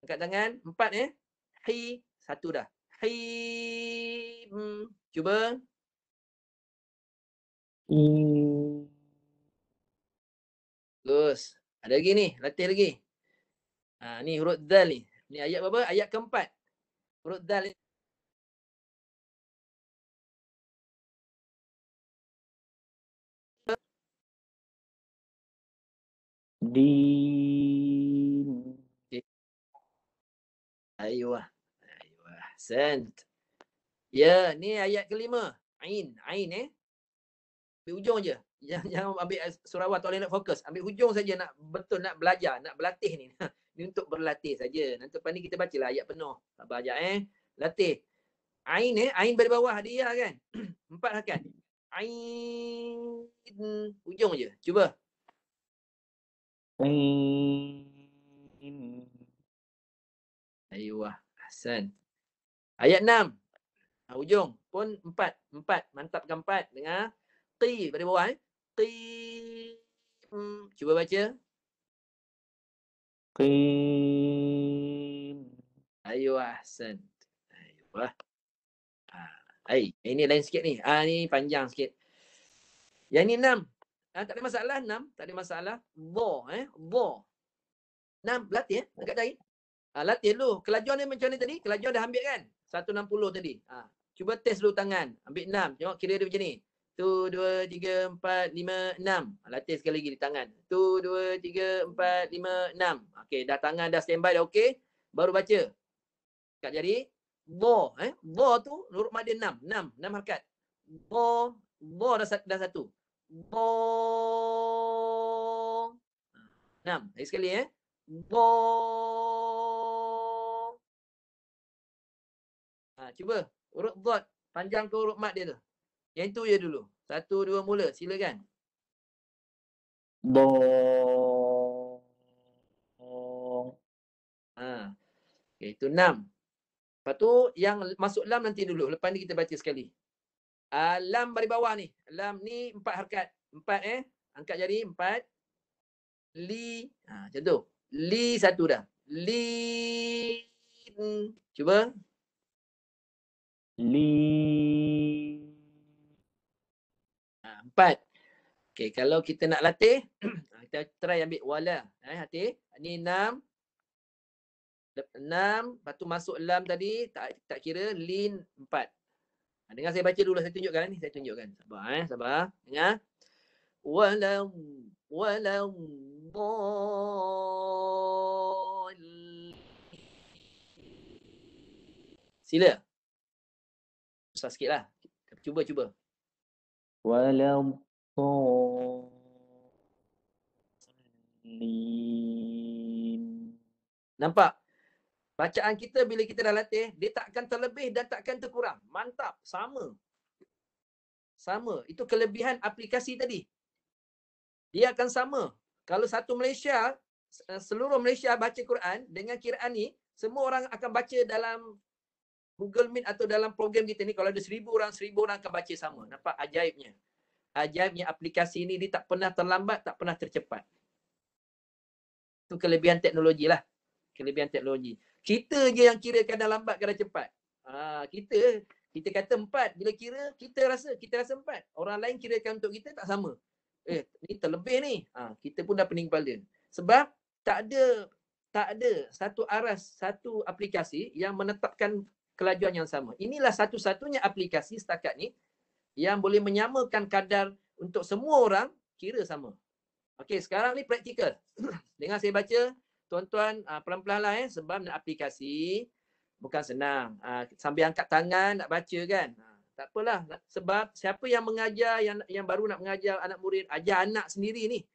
Angkat tangan. 4 Hi. 1 dah. Hi. Cuba. Terus. Ada lagi ni. Latih lagi. Ni huruf dal ni. Ni ayat berapa? Ayat keempat. Huruf dal ni. Din. Ayuh. Sant. Ya, ni ayat kelima. Ain ambil hujung je. Jangan ambil surah tak boleh nak fokus. Ambil hujung saja nak betul nak belajar, nak berlatih ni. Ni untuk berlatih saja. Nanti lepas ni kita bacalah ayat penuh. Sabar ajak Latih. Ain ain dari bawah dia kan. 4 harakat. Ain hujung je. Cuba. Ayuh. Ahsan. Ayat 6. Hujung pun 4. Mantapkan 4. Dengar. Qi pada bawah Qi. Cuba baca. Qim. Ayo ahsan. Ayo lah. Ini lain sikit ni. Ni panjang sikit. Yang ni 6. Tak ada masalah 6, tak ada masalah. Dha dha. 6 latih dekat jari. Latih dulu. Kelajuan dia macam ni tadi. Kelajuan dah ambil kan? 160 tadi. Cuba test dulu tangan. Ambil 6. Tengok kira dia macam ni. 1, 2, 3, 4, 5, 6. Latih sekali lagi di tangan. 1, 2, 3, 4, 5, 6. Okey, dah tangan dah standby dah okey. Baru baca. Kat jari. Dha. Dha tu huruf mad dia 6. 6 harakat. Dha. Dha dah satu. Dha. 6. Lagi sekali Dha. Cuba huruf dhat panjang ke huruf mad dia tu. Yang itu je dulu. 1, 2 mula. Silakan. Dha. Okay, itu 6. Lepas tu yang masuk lam nanti dulu. Lepas ni kita baca sekali. Lam dari bawah ni. Lam ni 4 harakat. 4 angkat jari 4. Li. Macam tu. Li satu dah. Li. Cuba. Li. 4. Okay, kalau kita nak latih, kita try ambil wala. Hati. Ni 6. 6. Lepas tu masuk lam tadi. Tak kira. Lin 4. Dengar saya baca dulu. Saya tunjukkan ni. Saya tunjukkan. Sabar. Sabar. Dengar. Walau. Walau. Sila. Susah sikit lah. Cuba. Walau. Nampak? Bacaan kita bila kita dah latih, dia tak akan terlebih dan tak akan terkurang. Mantap. Sama. Itu kelebihan aplikasi tadi. Dia akan sama. Kalau satu Malaysia, seluruh Malaysia baca Quran dengan kiraan ni, semua orang akan baca dalam Google Meet atau dalam program kita ni. Kalau ada 1,000 orang akan baca sama. Nampak ajaibnya? Ajaibnya aplikasi ni dia tak pernah terlambat, tak pernah tercepat. Itu kelebihan teknologi lah. Kelebihan teknologi. Kita je yang kirakan dah lambat ke dah cepat. Kita kata 4. Bila kira, kita rasa 4. Orang lain kirakan untuk kita tak sama. Ni terlebih ni. Kita pun dah pening kepala. Sebab tak ada satu aras, satu aplikasi yang menetapkan kelajuan yang sama. Inilah satu-satunya aplikasi setakat ni yang boleh menyamakan kadar untuk semua orang kira sama. Okey, sekarang ni praktikal. Dengar saya baca. Tuan-tuan pelan-pelan lah sebab nak aplikasi bukan senang. Sambil angkat tangan nak baca kan. Tak apalah sebab siapa yang mengajar yang baru nak mengajar anak murid, ajar anak sendiri ni.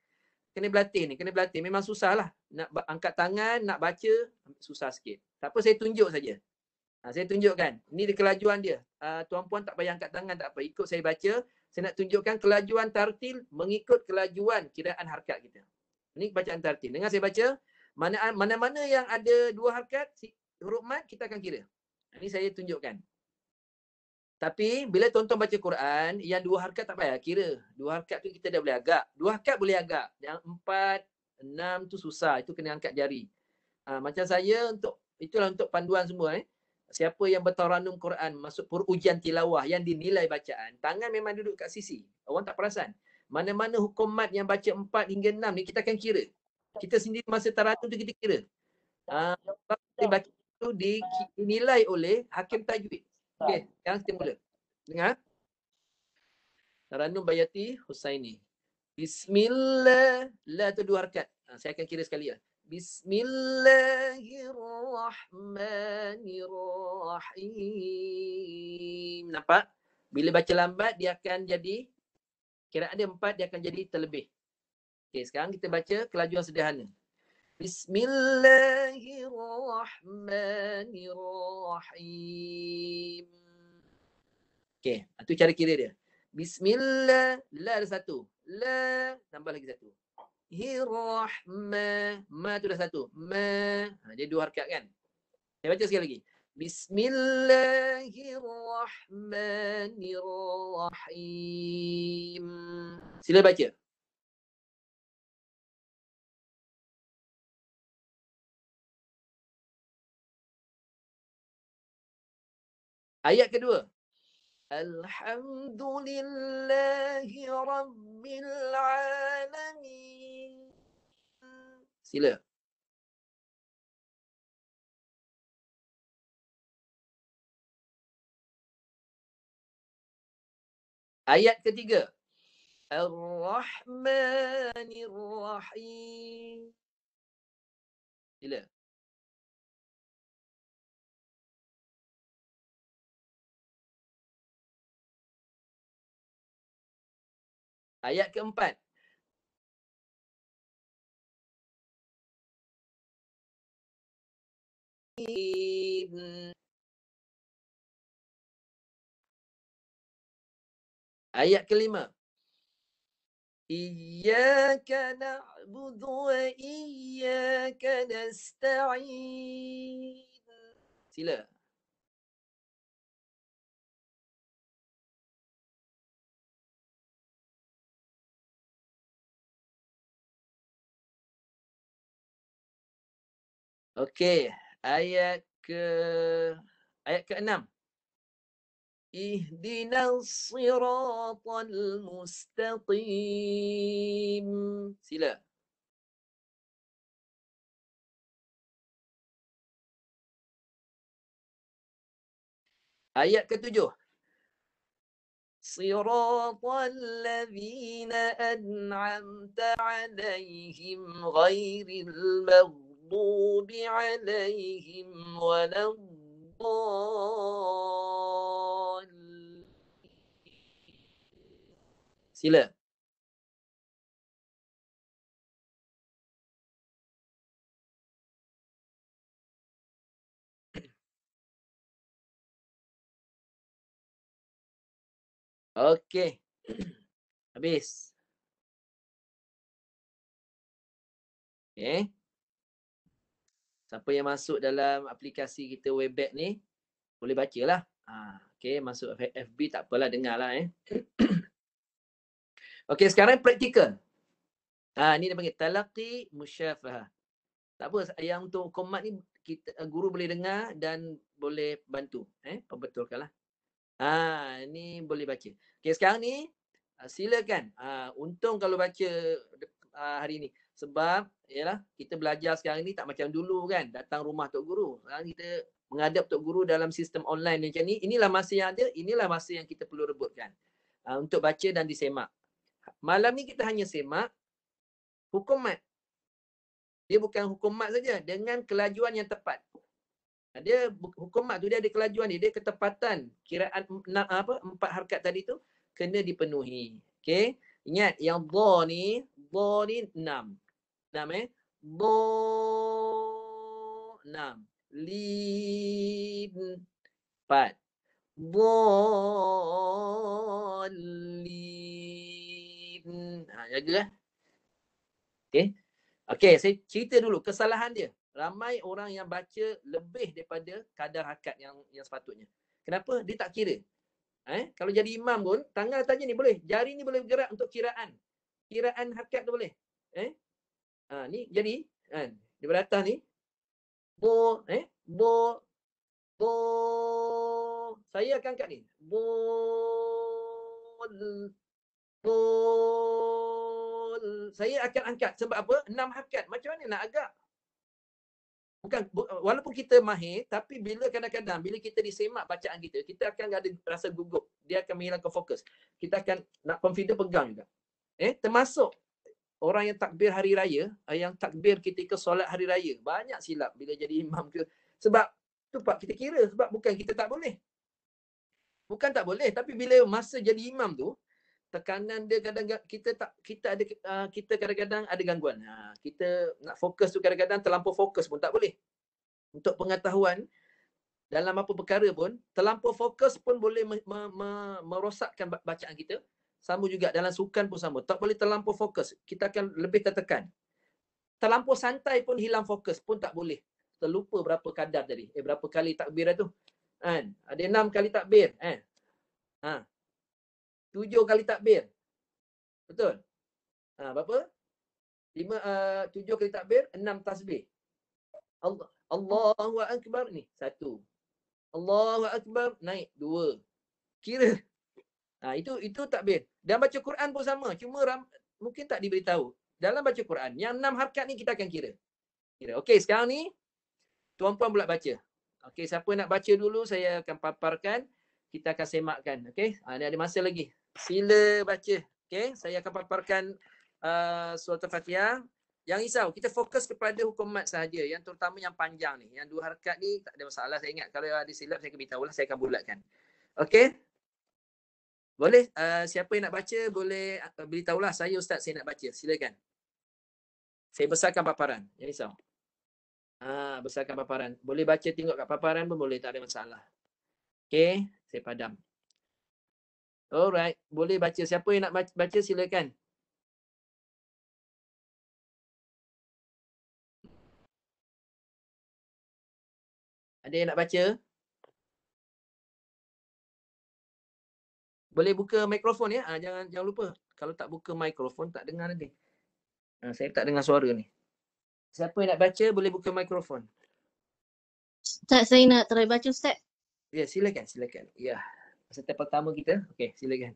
Kena berlatih. Memang susah lah. Nak angkat tangan, nak baca susah sikit. Tak apa saya tunjuk saja. Saya tunjukkan. Ini dia kelajuan dia. Tuan-puan tak payah angkat tangan tak apa. Ikut saya baca. Saya nak tunjukkan kelajuan tartil mengikut kelajuan kiraan harakat kita. Ini bacaan tartil. Dengar saya baca. Mana-mana yang ada 2 harakat huruf mad kita akan kira. Ini saya tunjukkan. Tapi bila tuan-tuan baca Quran yang 2 harakat tak payah kira. 2 harakat tu kita dah boleh agak. 2 harakat boleh agak. Yang 4, 6 tu susah. Itu kena angkat jari. Macam saya itulah untuk panduan semua. Siapa yang bertaranum Quran masuk ujian tilawah yang dinilai bacaan, tangan memang duduk kat sisi. Orang tak perasan. Mana-mana hukum mat yang baca 4 hingga 6 ni kita akan kira. Kita sendiri masa taranum tu kita kira. Dia baca tu dinilai oleh hakim tajwid. Okey, sekarang kita mula. Dengar. Taranum Bayati Husaini. Bismillah. La tu 2 harakat. Saya akan kira sekali ya. Bismillahirrahmanirrahim. Nampak? Bila baca lambat dia akan jadi kiraan dia 4 dia akan jadi terlebih. Okey, sekarang kita baca kelajuan sederhana. Bismillahirrahmanirrahim. Okey, itu cara kira dia. Bismillah, la ada 1. La tambah lagi 1. Hirrahma, ma tu dah 1. Ma, dia 2 harakat kan. Saya baca sekali lagi. Bismillahirrahmanirrahim. Sila baca. Ayat kedua. Alhamdulillahi Rabbil Alamin. Sila. Ayat ketiga. Ar-Rahmanir-Rahim. Sila. Ayat keempat. Ayat kelima. Iyyaka na'budu wa iyyaka nasta'in. Sila. Okey, ayat ke-6. Ihdinas siratal mustaqim. Sila. Ayat ke-7. Siratal ladzina an'amta 'alaihim ghairil maghdubi 'alaihim waladdallin. Sila. Okey. Habis. Okey. Siapa yang masuk dalam aplikasi kita Webex ni, boleh bacalah. Okey, masuk FB tak apalah, dengarlah. Okey, sekarang praktikal. Ni dia panggil talaqi musyafahah. Tak apa, yang untuk komat ni kita guru boleh dengar dan boleh bantu. Perbetulkanlah. Ni boleh baca. Okey, sekarang ni silakan. Untung kalau baca hari ni. Sebab yalah, kita belajar sekarang ni tak macam dulu kan, datang rumah tok guru. Sekarang kita menghadap tok guru dalam sistem online macam ni. Inilah masa yang ada, inilah masa yang kita perlu rebutkan untuk baca dan disemak. Malam ni kita hanya semak hukum mat. Dia bukan hukum mat saja, dengan kelajuan yang tepat. Dia hukum mat tu dia ada kelajuan dia ketepatan kiraan 4 harakat tadi tu kena dipenuhi. Okey, ingat yang dha ni 6. 6 dha 6, lin 4, dhalin. Jagalah. Okey. Okey, saya cerita dulu kesalahan dia. Ramai orang yang baca lebih daripada kadar hakat yang sepatutnya. Kenapa? Dia tak kira. Kalau jadi imam pun, tangan atasnya ni boleh. Jari ni boleh bergerak untuk kiraan. Kiraan hakat tu boleh. Ni jadi, di atas ni. Bo, bo, bo. Saya akan angkat ni. Bo, bo. Saya akan angkat. Sebab apa? 6 hakat. Macam mana nak agak? Walaupun kita mahir, tapi bila kadang-kadang bila kita disemak bacaan kita, kita akan ada rasa gugup. Dia akan menghilangkan fokus. Kita akan nak confident pegang juga. Termasuk orang yang takbir hari raya, yang takbir ketika solat hari raya, banyak silap bila jadi imam ke. Sebab tu Pak, kita kira sebab bukan kita tak boleh. Bukan tak boleh, tapi bila masa jadi imam tu, tekanan dia kadang-kadang kita kadang-kadang ada gangguan. Kita nak fokus tu kadang-kadang terlampau fokus pun tak boleh. Untuk pengetahuan, dalam apa perkara pun, terlampau fokus pun boleh merosakkan bacaan kita. Sama juga dalam sukan pun sama. Tak boleh terlampau fokus. Kita akan lebih tertekan. Terlampau santai pun hilang fokus pun tak boleh. terlupa berapa kadar tadi. Berapa kali takbir tu. Kan? Ada 6 kali takbir. 7 kali takbir. Betul? Berapa? 7 kali takbir, 6 tasbih. Allahu Akbar ni 1. Allahu Akbar naik 2. Kira. Itu takbir. Dan baca Quran pun sama. Cuma mungkin tak diberitahu. Dalam baca Quran, yang 6 harakat ni kita akan kira. Okey, sekarang ni tuan-puan pula baca. Okey, siapa nak baca dulu saya akan paparkan. Kita akan semakkan. Okey, ni ada masa lagi. Sila baca. Okey, saya akan paparkan surah Al-Fatihah. Yang risau, kita fokus kepada hukum mat sahaja. Yang terutama yang panjang ni. Yang 2 harakat ni tak ada masalah. Saya ingat kalau ada silap saya akan beritahu lah. Saya akan bulatkan. Okey. Boleh? Siapa yang nak baca boleh beritahulah. Saya Ustaz, saya nak baca. Silakan. Saya besarkan paparan. Jangan risau. Besarkan paparan. Boleh baca tengok kat paparan pun boleh. Tak ada masalah. Okey. Saya padam. Alright. Boleh baca. Siapa yang nak baca silakan. Ada yang nak baca? Boleh buka mikrofon ya. Jangan lupa. Kalau tak buka mikrofon tak dengar nanti. Saya tak dengar suara ni. Siapa yang nak baca boleh buka mikrofon. Ustaz, saya nak try baca Ustaz. Ya, silakan. Ya. Peserta pertama kita. Okey, silakan.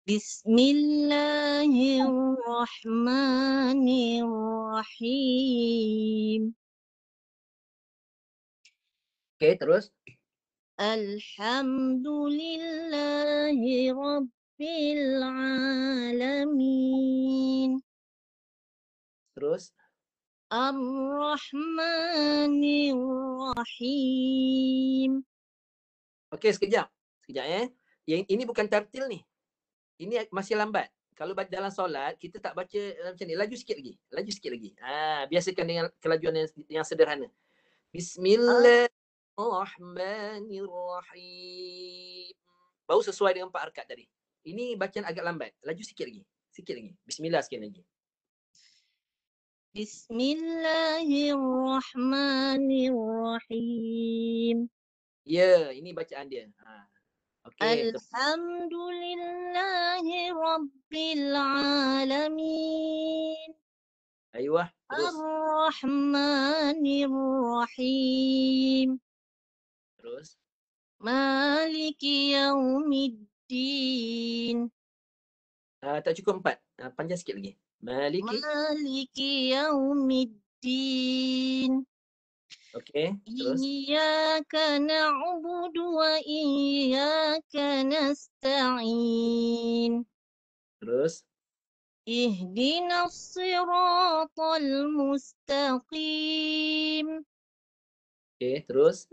Bismillahirrahmanirrahim. Okey, terus. Alhamdulillahi Rabbil Alamin. Terus. Ar-Rahmanir-Rahim. Okey, sekejap ya. Yang ini bukan tartil ni. Ini masih lambat. Kalau dalam solat kita tak baca macam ni. Laju sikit lagi. Biasakan dengan kelajuan yang sederhana. Bismillahirrahmanirrahim. Baru sesuai dengan 4 harakat tadi. Ini bacaan agak lambat. Laju sikit lagi. Bismillah sikit lagi. Bismillahirrahmanirrahim. Ya, ini bacaan dia. Okey. Alhamdulillahi Rabbil Alamin. Ayuh, terus. Ar-Rahmanir-Rahim. Terus. Maliki Yaumiddin. Tak cukup 4. Panjang sikit lagi. Maliki Yaumiddin. Okey, terus. Iyyaka na'budu wa iyyaka nasta'in. Terus. Ihdinas siratal mustaqim. Okey, terus.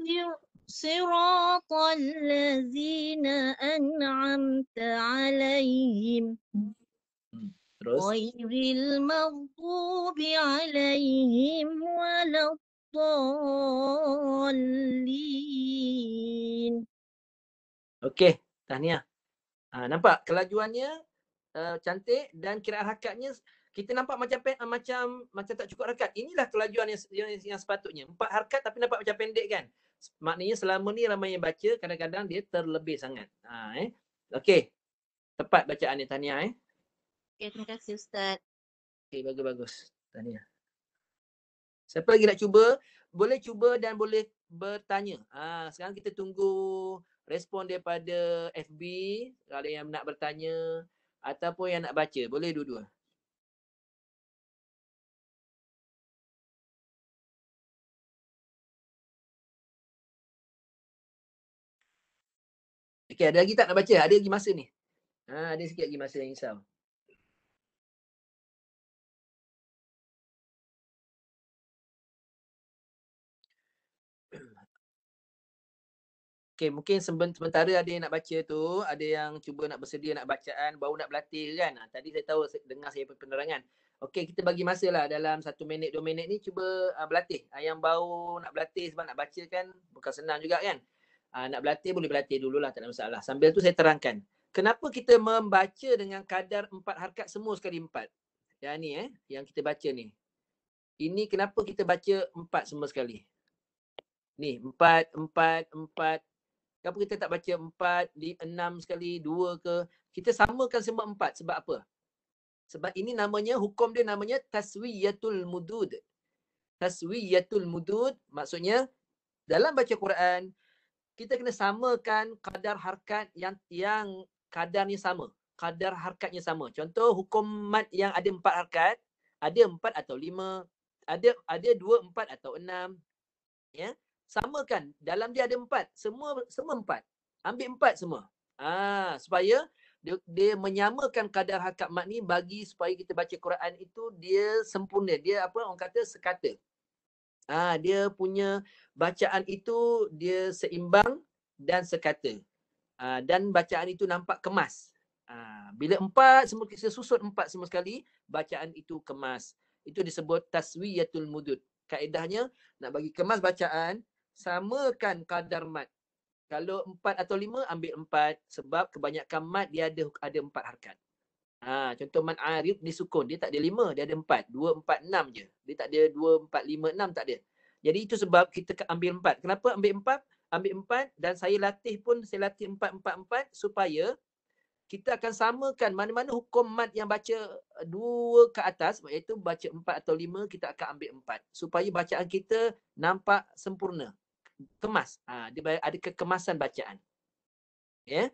Siratal ladzina an'amta 'alaihim. Terus. Ghairil maghdubi 'alaihim waladdallin. Okey, tahniah. Nampak kelajuannya cantik dan kiraan hakatnya kita nampak macam tak cukup harakat. Inilah kelajuan yang sepatutnya. 4 harakat tapi nampak macam pendek kan. Maknanya selama ni ramai yang baca, kadang-kadang dia terlebih sangat. Okey. Tepat bacaan ni, tahniah. Okey, terima kasih Ustaz. Okey, bagus. Tahniah. Siapa lagi nak cuba? Boleh cuba dan boleh bertanya. Sekarang kita tunggu respon daripada FB. Kalau yang nak bertanya ataupun yang nak baca. Boleh dua-dua. Okey, ada lagi tak nak baca? Ada lagi masa ni? Ada sikit lagi masa yang risau. Okey, mungkin sementara ada yang nak baca tu, ada yang cuba nak bersedia nak bacaan, baru nak berlatih kan. Tadi saya tahu dengar saya penerangan. Okey, kita bagi masa lah dalam 1 minit, 2 minit ni cuba berlatih. Yang baru nak berlatih sebab nak baca kan bukan senang juga kan. Nak berlatih boleh berlatih dululah, tak ada masalah. Sambil tu saya terangkan. Kenapa kita membaca dengan kadar 4 harakat semua sekali 4? Yang ni yang kita baca ni. Ini kenapa kita baca 4 semua sekali? Ni 4, 4, 4. Kenapa kita tak baca 4, 6 sekali, 2 ke? Kita samakan semua 4. Sebab apa? Sebab ini namanya, hukum dia namanya taswiyatul mudud. Taswiyatul mudud maksudnya dalam baca Quran, kita kena samakan kadar harkat yang kadarnya sama. Kadar harkatnya sama. Contoh hukum mad yang ada 4 harkat, ada 4 atau 5, ada 2, 4 atau 6. Ya. Samakan. Dalam dia ada 4. Semua 4. Ambil 4 semua. Supaya dia menyamakan kadar harkat mad ni bagi supaya kita baca Quran itu dia sempurna. Dia apa orang kata sekata. Dia punya bacaan itu dia seimbang dan sekata. Dan bacaan itu nampak kemas. Bila 4 semua kita susut 4 semua sekali, bacaan itu kemas. Itu disebut taswiyatul mudud. Kaedahnya nak bagi kemas bacaan, samakan kadar mad. Kalau 4 atau 5 ambil 4 sebab kebanyakan mad dia ada 4 harkat. Contoh mad arid disukun, dia tak ada 5, dia ada 4. 2, 4, 6 je. Dia tak ada 2, 4, 5, 6 tak ada. Jadi itu sebab kita ambil 4. Kenapa ambil 4? Ambil 4 dan saya latih 4, 4, 4 supaya kita akan samakan mana-mana hukum mad yang baca 2 ke atas, iaitu baca 4 atau 5, kita akan ambil 4 supaya bacaan kita nampak sempurna, kemas. Dia ada kekemasan bacaan. Ya.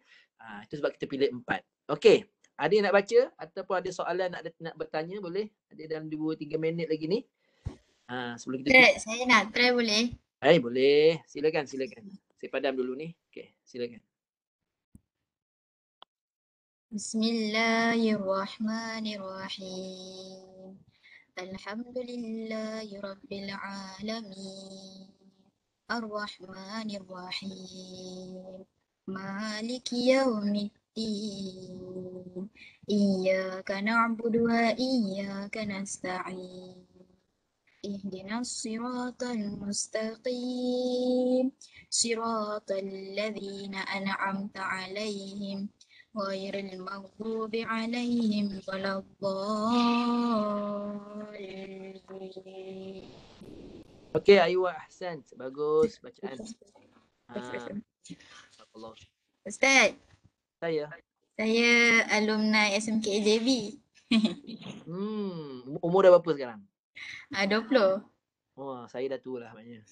Itu sebab kita pilih 4. Okey. Ada yang nak baca ataupun ada soalan nak bertanya boleh? Ada dalam 2-3 minit lagi ni. Sebelum kita Ustaz, saya nak try boleh? boleh. Silakan. Saya padam dulu ni. Okey, silakan. Bismillahirrahmanirrahim. Alhamdulillahirabbil alamin. Ar-Rahmanir-Rahim. Maliki yaumiddin. Iyyaka na'budu wa iyyaka nasta'in. Ihdinas siratal mustaqim. Siratal ladzina an'amta 'alaihim ghairil maghdubi 'alaihim waladdallin. Okey, Aywa, ahsan. Bagus bacaan. Allah. Ustaz, Saya. alumni SMKJB. Umur dah berapa sekarang? 20. Oh, saya dah tua lah maknanya.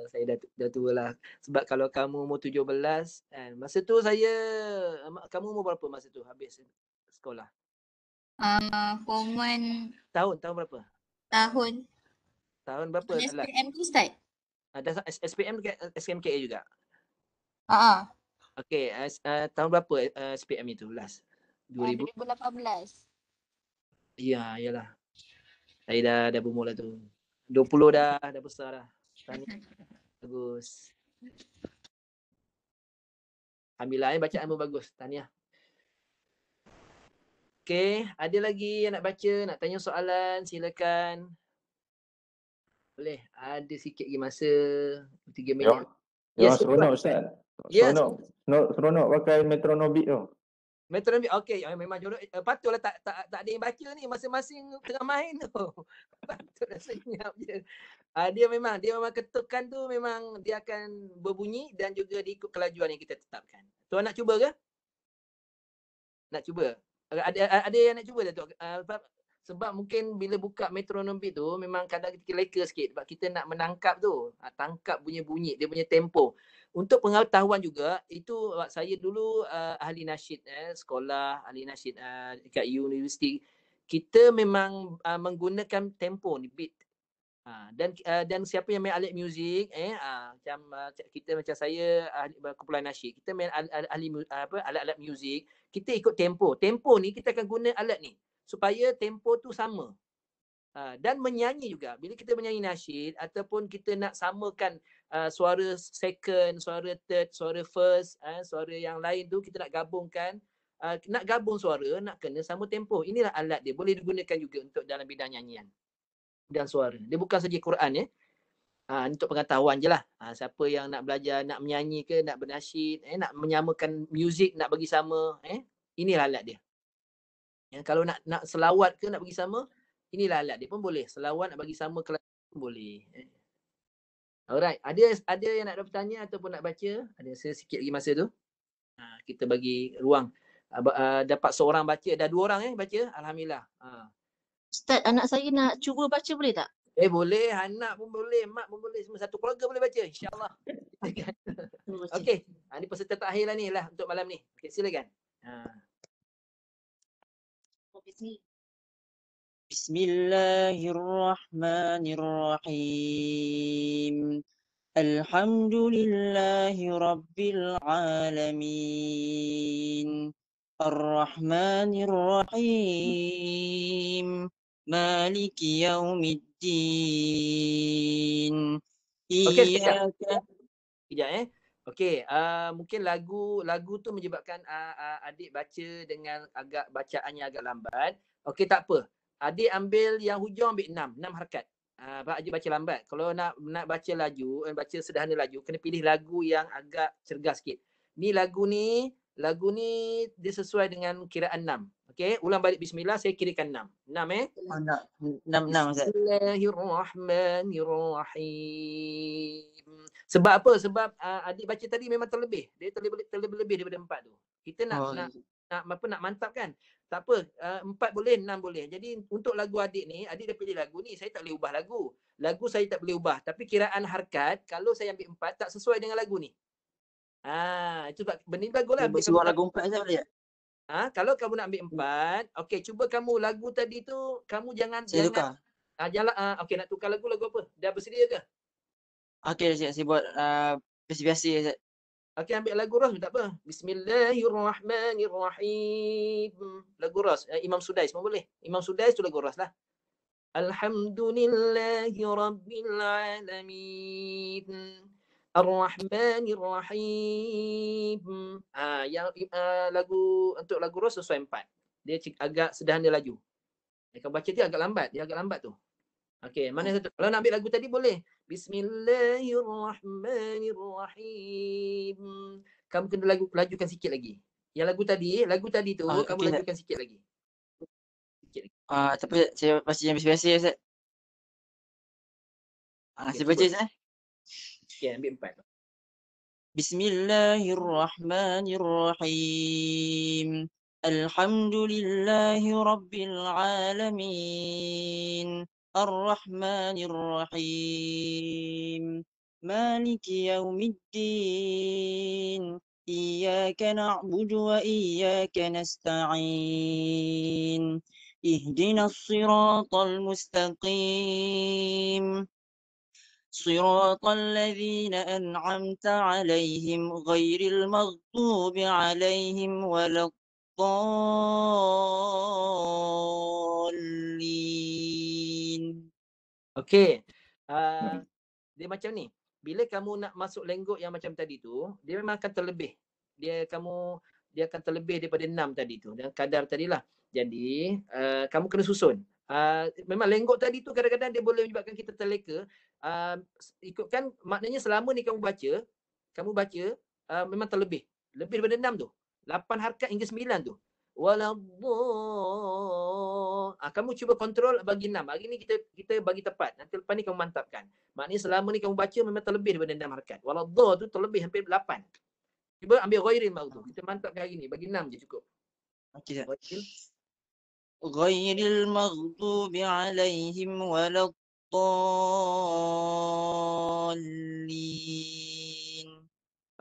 Saya dah tua lah. Sebab kalau kamu umur 17, masa tu kamu umur berapa masa tu habis sekolah? Form 1 Tahun berapa? tahun. Tahun berapa? SPM tu Ustaz? Ada SPM dekat SMKA juga? Okey, tahun berapa SPM itu last? 2018. Ya, iyalah. Saya dah berumur lah tu. 20 dah besar dah. Tahniah. Bagus. Alhamdulillah bacaan pun bagus. Tahniah. Okey, ada lagi yang nak baca, nak tanya soalan, silakan. Boleh. Ada sikit lagi masa 3 minit. Ya, seronok Ustaz. Yes. Seronok pakai metronomik tu. Metronom, okey, memang jodoh. Patutlah tak ada yang baca ni, masing-masing tengah main tu. Patutlah senyap je. Dia memang ketukan tu memang dia akan berbunyi dan juga diikut kelajuan yang kita tetapkan. Tuan nak cuba ke? Nak cuba? Ada yang nak cuba tak tu? Sebab mungkin bila buka metronom beat tu memang kadang kita leka sikit sebab kita nak menangkap tu. Tangkap bunyi-bunyi, dia punya tempo. Untuk pengetahuan juga, itu saya dulu ahli nasyid sekolah, ahli nasyid dekat universiti. Kita memang menggunakan tempo ni, beat. Dan siapa yang main alat muzik macam kita macam saya ahli kumpulan nasyid, kita main alat-alat muzik, kita ikut tempo. Tempo ni kita akan guna alat ni supaya tempo tu sama. Dan menyanyi juga. Bila kita menyanyi nasyid ataupun kita nak samakan suara second, suara third, suara first, suara yang lain tu kita nak gabungkan. Nak gabung suara, nak kena sama tempo. Inilah alat dia. Boleh digunakan juga untuk dalam bidang nyanyian dan suara. Dia bukan saja Quran ya. Untuk pengetahuan je lah. Siapa yang nak belajar, nak menyanyi ke, nak bernasyid, nak menyamakan muzik, nak bagi sama. Inilah alat dia. Ya, kalau nak selawat ke nak bagi sama, inilah alat dia pun boleh. Selawat nak bagi sama kelas pun boleh. Alright, ada yang nak ada bertanya ataupun nak baca? Ada sikit lagi masa tu. Kita bagi ruang. Dapat seorang baca, dah 2 orang baca. Alhamdulillah. Ustaz, anak saya nak cuba baca boleh tak? Boleh, anak pun boleh, mak pun boleh, semua satu keluarga boleh baca, insya-Allah. Okey, ni peserta terakhir lah ni lah untuk malam ni. Okey, silakan. Bismillahirrahmanirrahim. Alhamdulillahi Rabbil Alamin. Ar-Rahmanir-Rahim. Maliki Yaumiddin. Okey, sekejap. Iyyaka. Sekejap Okey, mungkin lagu tu menyebabkan adik baca dengan bacaannya agak lambat. Okey, tak apa. Adik ambil yang hujung, ambil 6 harakat. Adik baca lambat. Kalau nak baca laju, baca sederhana laju, kena pilih lagu yang agak cergas sikit. Ni lagu ni dia sesuai dengan kiraan 6. Okey, ulang balik bismillah, saya kirakan 6. 6 6 Ustaz. Bismillahirrahmanirrahim. Sebab apa? Sebab adik baca tadi memang terlebih. Dia terlebih daripada 4 tu. Kita nak mantap kan? Tak apa, 4 boleh, 6 boleh. Jadi untuk lagu adik ni, adik dah pilih lagu ni, saya tak boleh ubah lagu. Lagu saya tak boleh ubah. Tapi kiraan harkat, kalau saya ambil 4, tak sesuai dengan lagu ni. Itu benda ni bagus lah. Buat lagu 4 Ustaz boleh tak? Kalau kamu nak ambil 4, okey, cuba kamu lagu tadi tu, kamu jangan tukar. Okey, nak tukar lagu apa? Dah bersedia ke? Okey, saya buat biasa Ustaz. Okey, ambil lagu Ras tak apa. Bismillahirrahmanirrahim. Lagu Ras. Imam Sudais pun boleh. Imam Sudais tu lagu Ras lah. Alhamdulillahi Rabbil Alamin. Ar-Rahmanir-Rahim. Yang untuk lagu Ras sesuai 4. Dia agak sederhana laju. Kalau baca dia agak lambat. Tu. Okey, mana satu? Kalau nak ambil lagu tadi boleh. Bismillahirrahmanirrahim. Kamu kena lajukan sikit lagi. Yang lagu tadi tu kamu lajukan sikit lagi. Tapi saya baca yang biasa Ustaz. Saya baca Ustaz. Okey, ambil 4. Bismillahirrahmanirrahim. Alhamdulillahi Rabbil Alamin. Ar-Rahmanir-Rahim. Maliki Yaumiddin. Iyyaka na'budu wa iyyaka nasta'in. Ihdinas siratal mustaqim. صراط الذين أنعمت عليهم غير المغضوب عليهم ولا الضالين. Okey. Dia macam ni. Bila kamu nak masuk lenggok yang macam tadi tu, dia memang akan terlebih. Dia akan terlebih daripada 6 tadi tu. Dan kadar tadilah. Jadi, kamu kena susun. Memang lenggok tadi tu kadang-kadang dia boleh menyebabkan kita terleka. Ikutkan maknanya selama ni kamu baca memang terlebih. Lebih daripada 6 tu. 8 harakat hingga 9 tu. Kamu cuba kontrol bagi 6. Hari ni kita bagi tepat. Nanti lepas ni kamu mantapkan. Maknanya selama ni kamu baca memang terlebih daripada 6 harakat. Waladha tu terlebih hampir 8. Cuba ambil ghairin baru tu. Kita mantapkan hari ni. Bagi 6 je cukup. Okey. Ghairil maghdubi alaihim waladdallin.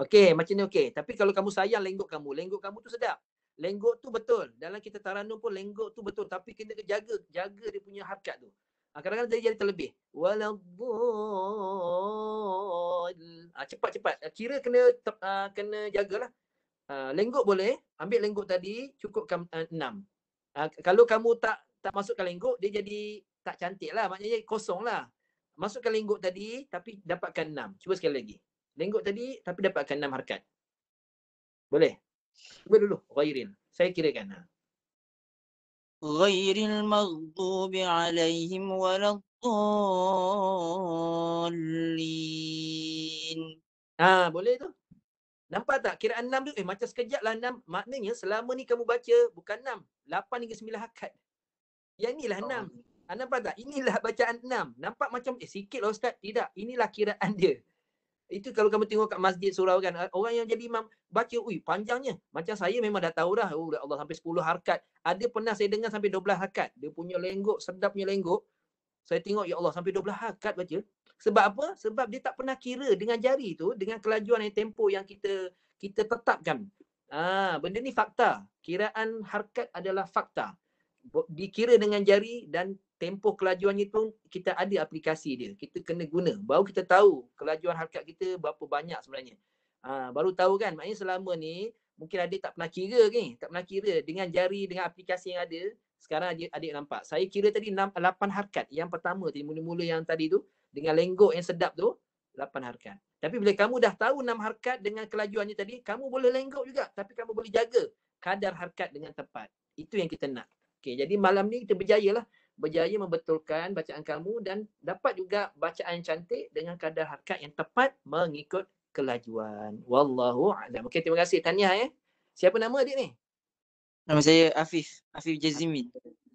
Okey, macam ni okey. Tapi kalau kamu sayang lenggok kamu tu sedap. Lenggok tu betul. Dalam kita taranum pun lenggok tu betul. Tapi kena jaga dia punya harakat tu. Kadang-kadang jadi terlebih. Cepat-cepat. Kira kena jagalah. Lenggok boleh. Ambil lenggok tadi, cukupkan 6. Kalau kamu tak masukkan lenggok, dia jadi tak cantik lah. Maknanya kosong lah. Masukkan lenggok tadi, tapi dapatkan 6. Cuba sekali lagi. Lenggok tadi, tapi dapatkan 6 harakat. Boleh? Cuba dulu. Ghairin. Saya kirakan. Ghairil maghdubi alaihim waladdallin. Boleh tu. Nampak tak? Kiraan 6 tu, macam sekejap lah 6. Maknanya selama ni kamu baca bukan 6. 8 hingga 9 hakat. Yang inilah 6. Nampak tak? Inilah bacaan 6. Nampak macam, sikit lah Ustaz. Tidak. Inilah kiraan dia. Itu kalau kamu tengok kat masjid surau kan, orang yang jadi imam baca, panjangnya. Macam saya memang dah tahu dah. Oh Allah, sampai 10 harkat. Ada pernah saya dengar sampai 12 harkat. Dia punya lenggok, sedapnya lenggok. Saya tengok, ya Allah, sampai 12 harkat baca. Sebab apa? Sebab dia tak pernah kira dengan jari tu, dengan kelajuan yang tempoh yang kita tetapkan. Benda ni fakta. Kiraan harkat adalah fakta. Dikira dengan jari dan tempoh kelajuannya tu kita ada aplikasi dia. Kita kena guna. Baru kita tahu kelajuan harkat kita berapa banyak sebenarnya. Baru tahu kan. Maknanya selama ni mungkin adik tak pernah kira ni. Tak pernah kira dengan jari, dengan aplikasi yang ada. Sekarang adik nampak. Saya kira tadi 8 harkat. Yang pertama tadi, mula-mula yang tadi tu, dengan lenggok yang sedap tu, 8 harkat. Tapi bila kamu dah tahu 6 harkat dengan kelajuannya tadi, kamu boleh lenggok juga. Tapi kamu boleh jaga kadar harkat dengan tepat. Itu yang kita nak. Okay, jadi malam ni kita berjaya membetulkan bacaan kamu dan dapat juga bacaan yang cantik dengan kadar harkat yang tepat mengikut kelajuan. Wallahu a'lam. Okey, terima kasih. Tahniah Siapa nama adik ni? Nama saya Afif Jazimi.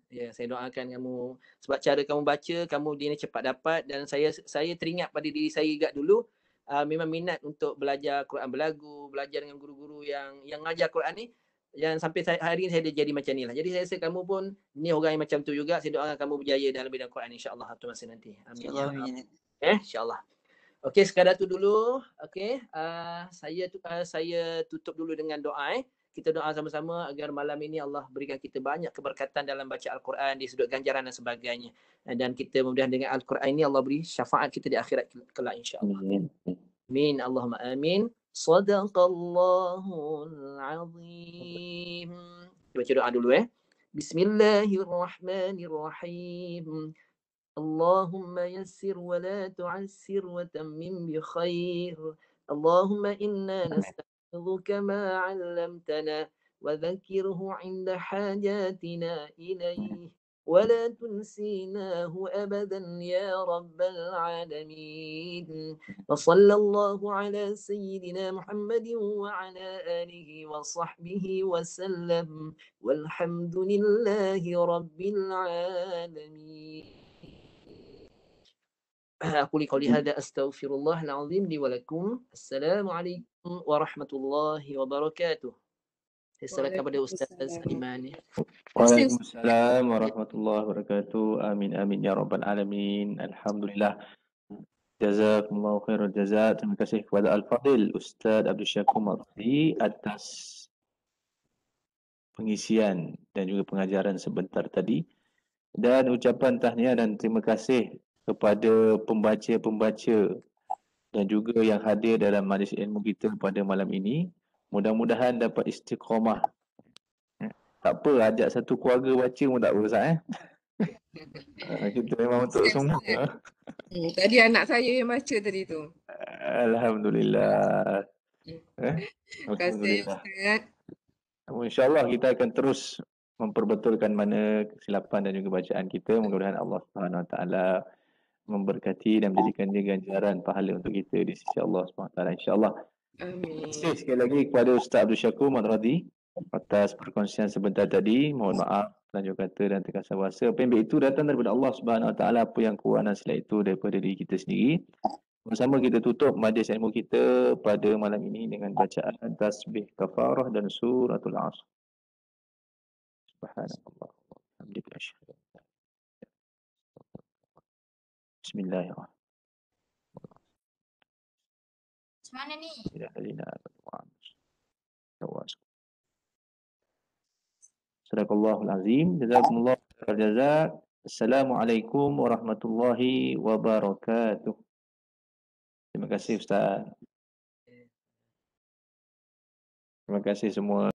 Ya, saya doakan kamu sebab cara kamu baca, kamu dia ni cepat dapat dan saya teringat pada diri saya juga dulu memang minat untuk belajar Quran berlagu, belajar dengan guru-guru yang ngajar Quran ni. Yang sampai hari ini saya dah jadi macam ni lah. Jadi saya rasa kamu pun ni orang yang macam tu juga. Saya doakan kamu berjaya dalam bidang Quran insya-Allah satu masa nanti. Amin. Insya-Allah. Okey, sekadar tu dulu. Okey, saya tutup dulu dengan doa. Kita doa sama-sama agar malam ini Allah berikan kita banyak keberkatan dalam baca Al-Quran, di sudut ganjaran dan sebagainya. Dan kita mudah-mudahan dengan Al-Quran ini Allah beri syafaat kita di akhirat kelak insya-Allah. Amin. Allahumma amin. Sadaqallahul azim. Baca doa dulu Bismillahirrahmanirrahim. Allahumma yassir wa la tu'assir wa tammim bi khair. Allahumma inna nasta'idhuka ma 'allamtana wa dhakkirhu 'inda hajatina ilayhi wa la tunsinahu abadan ya rabbal 'alamin. Wa sallallahu ala sayyidina Muhammadin wa ala alihi wa sahbihi wa sallam. Walhamdulillahi rabbil 'alamin. Aku liqauli hadza astaghfirullahal azim li wa lakum. Assalamualaikum warahmatullahi wabarakatuh. Silakan kepada Ustaz Aiman. Waalaikumsalam warahmatullahi wabarakatuh. Amin amin ya rabbal alamin. Alhamdulillah. Jazakumullahu khairal jazaa. Terima kasih kepada Al-Fadil Ustaz Abdul Syakur Mardi atas pengisian dan juga pengajaran sebentar tadi. Dan ucapan tahniah dan terima kasih kepada pembaca-pembaca dan juga yang hadir dalam majlis ilmu kita pada malam ini. Mudah-mudahan dapat istiqamah. Tak apa, ajak satu keluarga baca pun tak apa, Ustaz. Kita memang untuk semua. Tadi anak saya yang baca tadi tu. Alhamdulillah. Terima kasih Ustaz. InsyaAllah kita akan terus memperbetulkan mana kesilapan dan juga bacaan kita. Mudah-mudahan Allah Subhanahu Wa Taala memberkati dan menjadikannya ganjaran pahala untuk kita di sisi Allah Subhanahu Wa Taala, insya-Allah. Amin. Terima kasih sekali lagi kepada Ustaz Abdul Syakur Mardi atas perkongsian sebentar tadi. Mohon maaf lanjut kata dan terkasar bahasa. Apa yang baik itu datang daripada Allah Subhanahu Wa Taala, apa yang kurang dan salah itu daripada diri kita sendiri. Bersama kita tutup majlis ilmu kita pada malam ini dengan bacaan tasbih kafarah dan suratul Asr. Subhanallah. Alhamdulillah. Bismillahirrahmanirrahim. Macam mana ni? Sadaqallahul azim. Jazakumullah khairal jazaa. Assalamualaikum warahmatullahi wabarakatuh. Terima kasih Ustaz. Terima kasih semua.